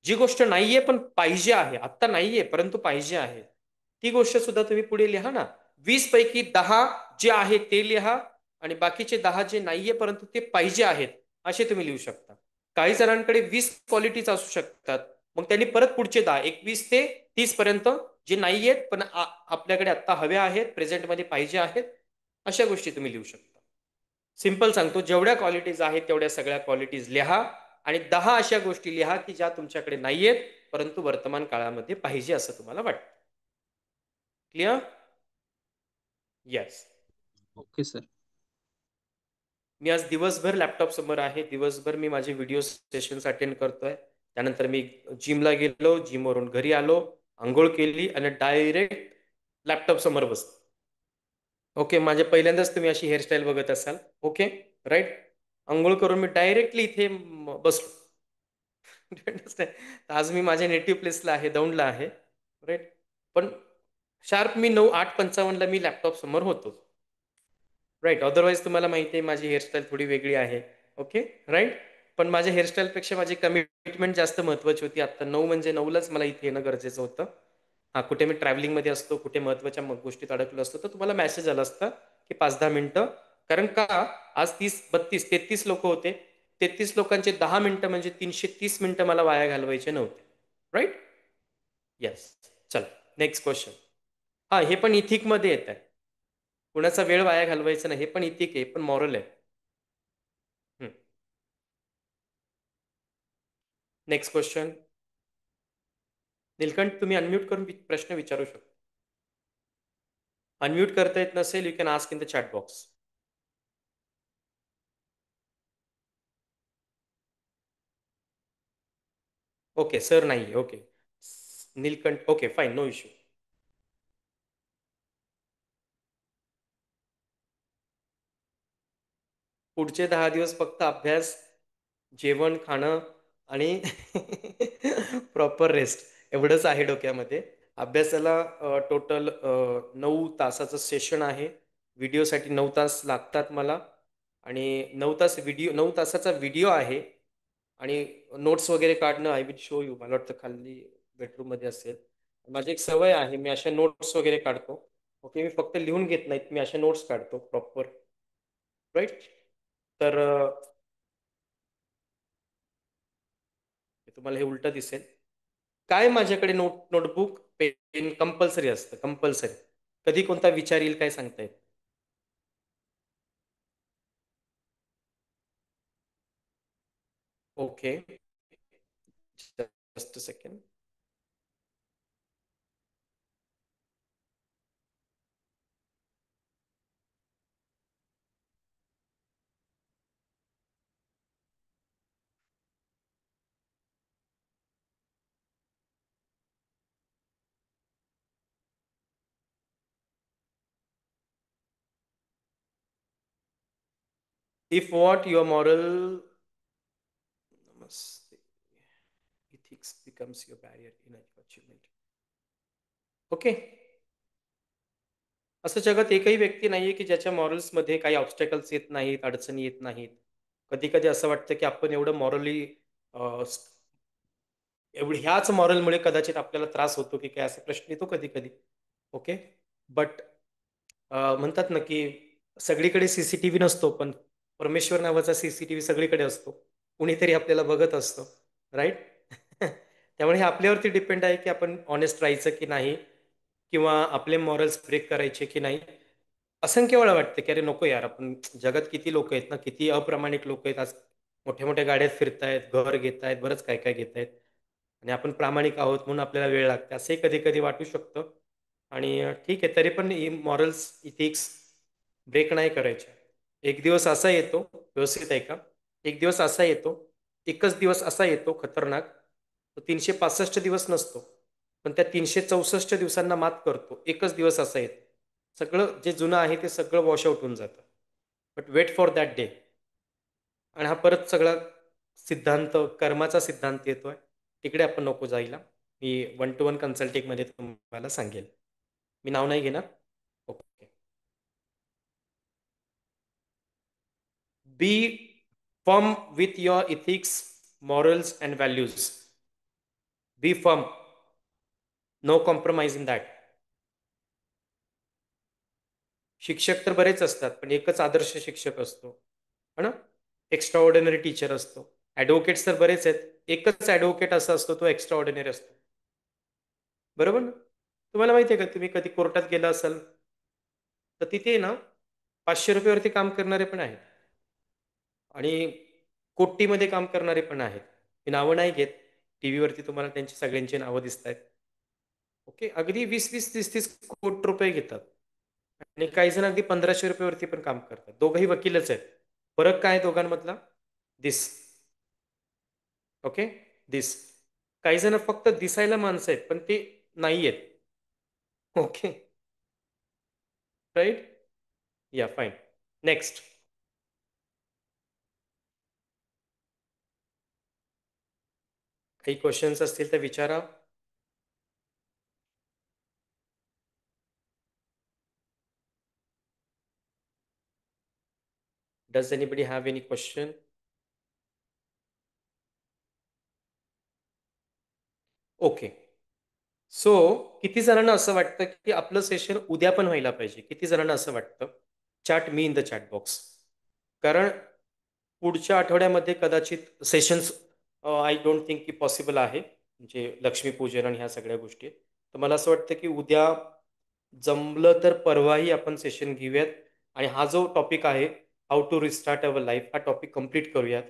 जी गोष्ट नाहीये पण पाहिजे आहे, आत्ता नाहीये परंतु पाहिजे आहे, ती गोष्ट सुद्धा तुम्ही पुढे लिहा ना. 20 पैकी 10 जे आहे ते लिहा आणि बाकीचे 10 जे नाहीये परंतु ते पाहिजे आहेत असे तुम्ही लिहू शकता. काही जणांकडे 20 क्वालिटीज असू शकतात, मग त्यांनी परत पुढचे 10 21 ते 30 पर्यंत जे नाहीयेत पण आपल्याकडे आत्ता हव्या आहेत, प्रेझेंटमध्ये पाहिजे आहेत, अशा गोष्टी तुम्ही लिहू शकता. सिंपल सांगतो, जेवढ्या क्वालिटीज आहेत तेवढ्या सगळ्या क्वालिटीज लिहा आणि 10 अशा गोष्टी लिहा की ज्या तुमच्याकडे नाहीयेत परंतु वर्तमान काळामध्ये पाहिजे असं तुम्हाला वाटतं. क्लिअर? येस.
Okay sir.
मी आज दिवसभर लॅपटॉप समोर आहे. दिवसभर मी माझे व्हिडिओ सेशन्स अटेंड करतोय. त्यानंतर मी जिमला गेलो, जिमवरून घरी आलो, आंघोळ केली आणि डायरेक्ट लॅपटॉप समोर बसलो. ओके, माझ्या पहिल्यांदाच तुम्ही अशी हेअरस्टाईल बघत असाल. Okay, right. आंघोळ करून मी डायरेक्टली इथे बसलो. आज मी माझ्या नेटिव्ह प्लेसला आहे, दौंडला आहे, राईट. पण शार्प मी 8:55 मी लॅपटॉप समोर होतो, राईट. अदरवाईज तुम्हाला माहिती आहे माझी हेअरस्टाईल थोडी वेगळी आहे. Okay, right. पण माझ्या हेअरस्टाईलपेक्षा माझी कमिटमेंट जास्त महत्त्वाची होती. आत्ता 9 म्हणजे 9लाच मला इथे येणं गरजेचं होतं. हां, कुठे मी ट्रॅव्हलिंगमध्ये असतो, कुठे महत्त्वाच्या गोष्टीत अडकलो असतो तर तुम्हाला मेसेज आला असता की 5-10 मिनटं. कारण का आज 30, 32, 33 लोक होते. 33 लोकांचे 10 मिनटं म्हणजे 330 मिनटं मला वाया घालवायचे नव्हते, राईट. येस. चला, नेक्स्ट क्वेश्चन. हां, हे पण इथिकमध्ये येत आहे. कुणाचा वेळ वाया घालवायचा नाही, हे पण इथिक आहे, पण मॉरल आहे. Next question. नीलकंठ, तुम्ही अनम्यूट करून प्रश्न विचारू शकता. अनम्यूट करता येत नसेल, you can ask in the chat box. Okay, sir नाही. Okay, Neelkanth. Okay, fine, no issue. पुढचे 10 दिवस फक्त अभ्यास, जेवण, खाणं आणि प्रॉपर रेस्ट एवढंच आहे डोक्यामध्ये. अभ्यासाला टोटल 9 तासाचं सेशन आहे. व्हिडिओसाठी 9 तास लागतात मला आणि 9 तासाचा व्हिडिओ आहे आणि नोट्स वगैरे काढणं. I will show you. मला वाटतं खाली बेडरूममध्ये असेल. माझी एक सवय आहे, मी अशा नोट्स वगैरे काढतो. ओके, मी फक्त लिहून घेत नाहीत, मी अशा नोट्स काढतो प्रॉपर, राईट. तर तुम्हाला हे उलट दिसेल. काय माझ्याकडे नोटबुक पेन कंपल्सरी असतं, कंपल्सरी. कधी कोणता विचार येईल काय सांगता येत. Okay, just a second. If what your moral ethics becomes your barrier in achievement. Okay, असं जगात एकही व्यक्ती नाहीये की ज्याच्या मॉरल्समध्ये काही ऑब्स्टॅकल्स येत नाहीत, अडचणी येत नाहीत. कधी कधी असं वाटतं की आपण एवढं मॉरली ह्याच मॉरलमुळे कदाचित आपल्याला त्रास होतो की काय, असा प्रश्न येतो कधी कधी. ओके, बट म्हणतात ना की सगळीकडे सीसीटीव्ही नसतो पण परमेश्वर नावाचा सीसीटीव्ही सगळीकडे असतो. कुणीतरी आपल्याला बघत असतो, राईट. त्यामुळे हे आपल्यावरती डिपेंड आहे की आपण ऑनेस्ट राहायचं की नाही किंवा आपले मॉरल्स ब्रेक करायचे की नाही. असंख्य वेळा वाटतं की अरे नको यार, आपण जगात किती लोक आहेत ना, किती अप्रामाणिक लोक आहेत. आज मोठ्या मोठ्या गाड्यात फिरतायत, घर घेत आहेत, बरंच काय काय घेत आहेत आणि आपण प्रामाणिक आहोत म्हणून आपल्याला वेळ लागते असंही कधी कधी वाटू शकतं. आणि ठीक आहे, तरी पण मॉरल्स इथिक्स ब्रेक नाही करायचे. एक दिवस असा येतो, व्यवस्थित आहे का? एक दिवस असा येतो, एकच दिवस असा येतो खतरनाक, तो 365 दिवस नसतो, पण त्या 364 दिवसांना मात करतो. एकच दिवस असा येतो. सगळं जे जुनं आहे ते सगळं वॉशआउट होऊन जातं. But wait for that day. आणि हा परत सगळा सिद्धांत, कर्माचा सिद्धांत येतोय. तिकडे आपण नको जायला. मी 1-to-1 कन्सल्टिंगमध्ये तुम्हाला सांगेल. मी नाव नाही घेणार. Okay. Be firm with your ethics, morals and values. Be firm. No compromise in that. शिक्षक तर बरेच असतात, पण एकच आदर्श शिक्षक असतो, है ना? एक्स्ट्रा ऑर्डिनरी टीचर असतो. ॲडव्होकेट्स तर बरेच आहेत, एकच ॲडव्होकेट असा असतो, तो एक्स्ट्रा ऑर्डिनरी असतो. बरोबर ना? तुम्हाला माहिती आहे का, तुम्ही कधी कोर्टात गेला असाल तर तिथे ना ₹500 काम करणारे पण आहेत आणि कोटीमध्ये काम करणारे पण आहेत. मी नावं नाही घेत. टीव्हीवरती तुम्हाला त्यांची सगळ्यांची नावं दिसत आहेत. ओके, अगदी 20-20, 30-30 कोटी रुपये घेतात आणि काही जण अगदी ₹1500 वरती पण काम करतात. दोघंही वकीलच आहेत. फरक काय आहे दोघांमधला? दिस. ओके, दिस. काही जण फक्त दिसायला माणसं आहेत, पण ते नाही आहेत. Okay, right? Yeah, fine. Next. काही क्वेश्चन्स असतील तर विचारा. Does anybody have any question? Okay. So किती जणांना असं वाटतं की आपलं सेशन उद्या पण व्हायला पाहिजे? किती जणांना असं वाटतं? Chat me in the chat box. कारण पुढच्या आठवड्यामध्ये कदाचित सेशन्स आय डोंट थिंक की पॉसिबल आहे. म्हणजे लक्ष्मीपूजन आणि ह्या सगळ्या गोष्टी. तर मला असं वाटतं की उद्या जमलं तर परवाही आपण सेशन घेऊयात आणि हा जो टॉपिक आहे, how to restart our life, हा टॉपिक कंप्लीट करूयात.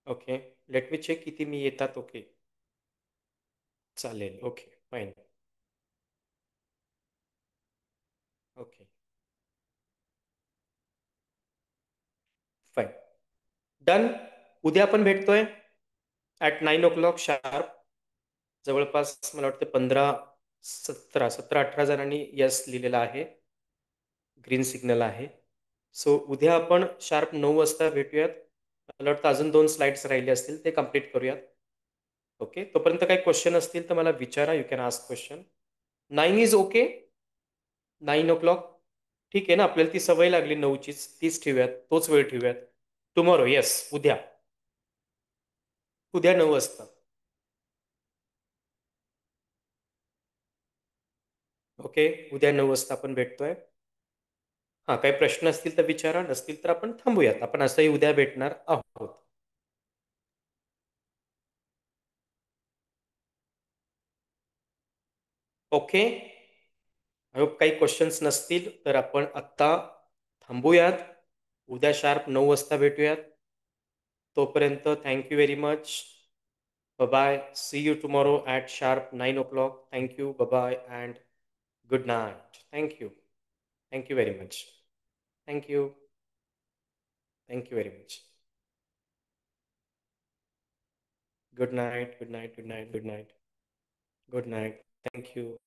ओके, लेट मी चेक किती मी येतात. ओके, चालेल. Okay, fine. Okay, fine. Done. उद्या आपण भेटतोय ॲट 9 o'clock शार्प. जवळपास मला वाटतं 17-18 जणांनी यस लिहिलेलं आहे. ग्रीन सिग्नल आहे. सो उद्या आपण शार्प 9 वाजता भेटूयात. मला वाटतं अजून 2 स्लाइड्स राहिले असतील, ते कंप्लीट करूयात. ओके, तोपर्यंत काही क्वेश्चन असतील तर मला विचारा. You can ask question. 9 is okay. 9 o'clock ठीक आहे ना? आपल्याला ती सवय लागली 9चीच, तीच ठेवूयात, तोच वेळ ठेवूयात. टुमॉरो, येस, उद्या. उद्या 9 वाजता. ओके, उद्या 9 वाजता आपण भेटतोय. हां, काही प्रश्न असतील तर विचारा, नसतील तर आपण थांबूयात. आपण असंही उद्या भेटणार आहोत. ओके, आय होप काही क्वेश्चन्स नसतील तर आपण आत्ता थांबूयात. उद्या शार्प 9 वाजता भेटूयात. तोपर्यंत thank you very much. Bye. See you tomorrow at sharp 9 o'clock. Thank you, bye and good night. Thank you. Thank you very much. Thank you. Thank you very much. Good night, good night, good night, good night. Good night. Thank you.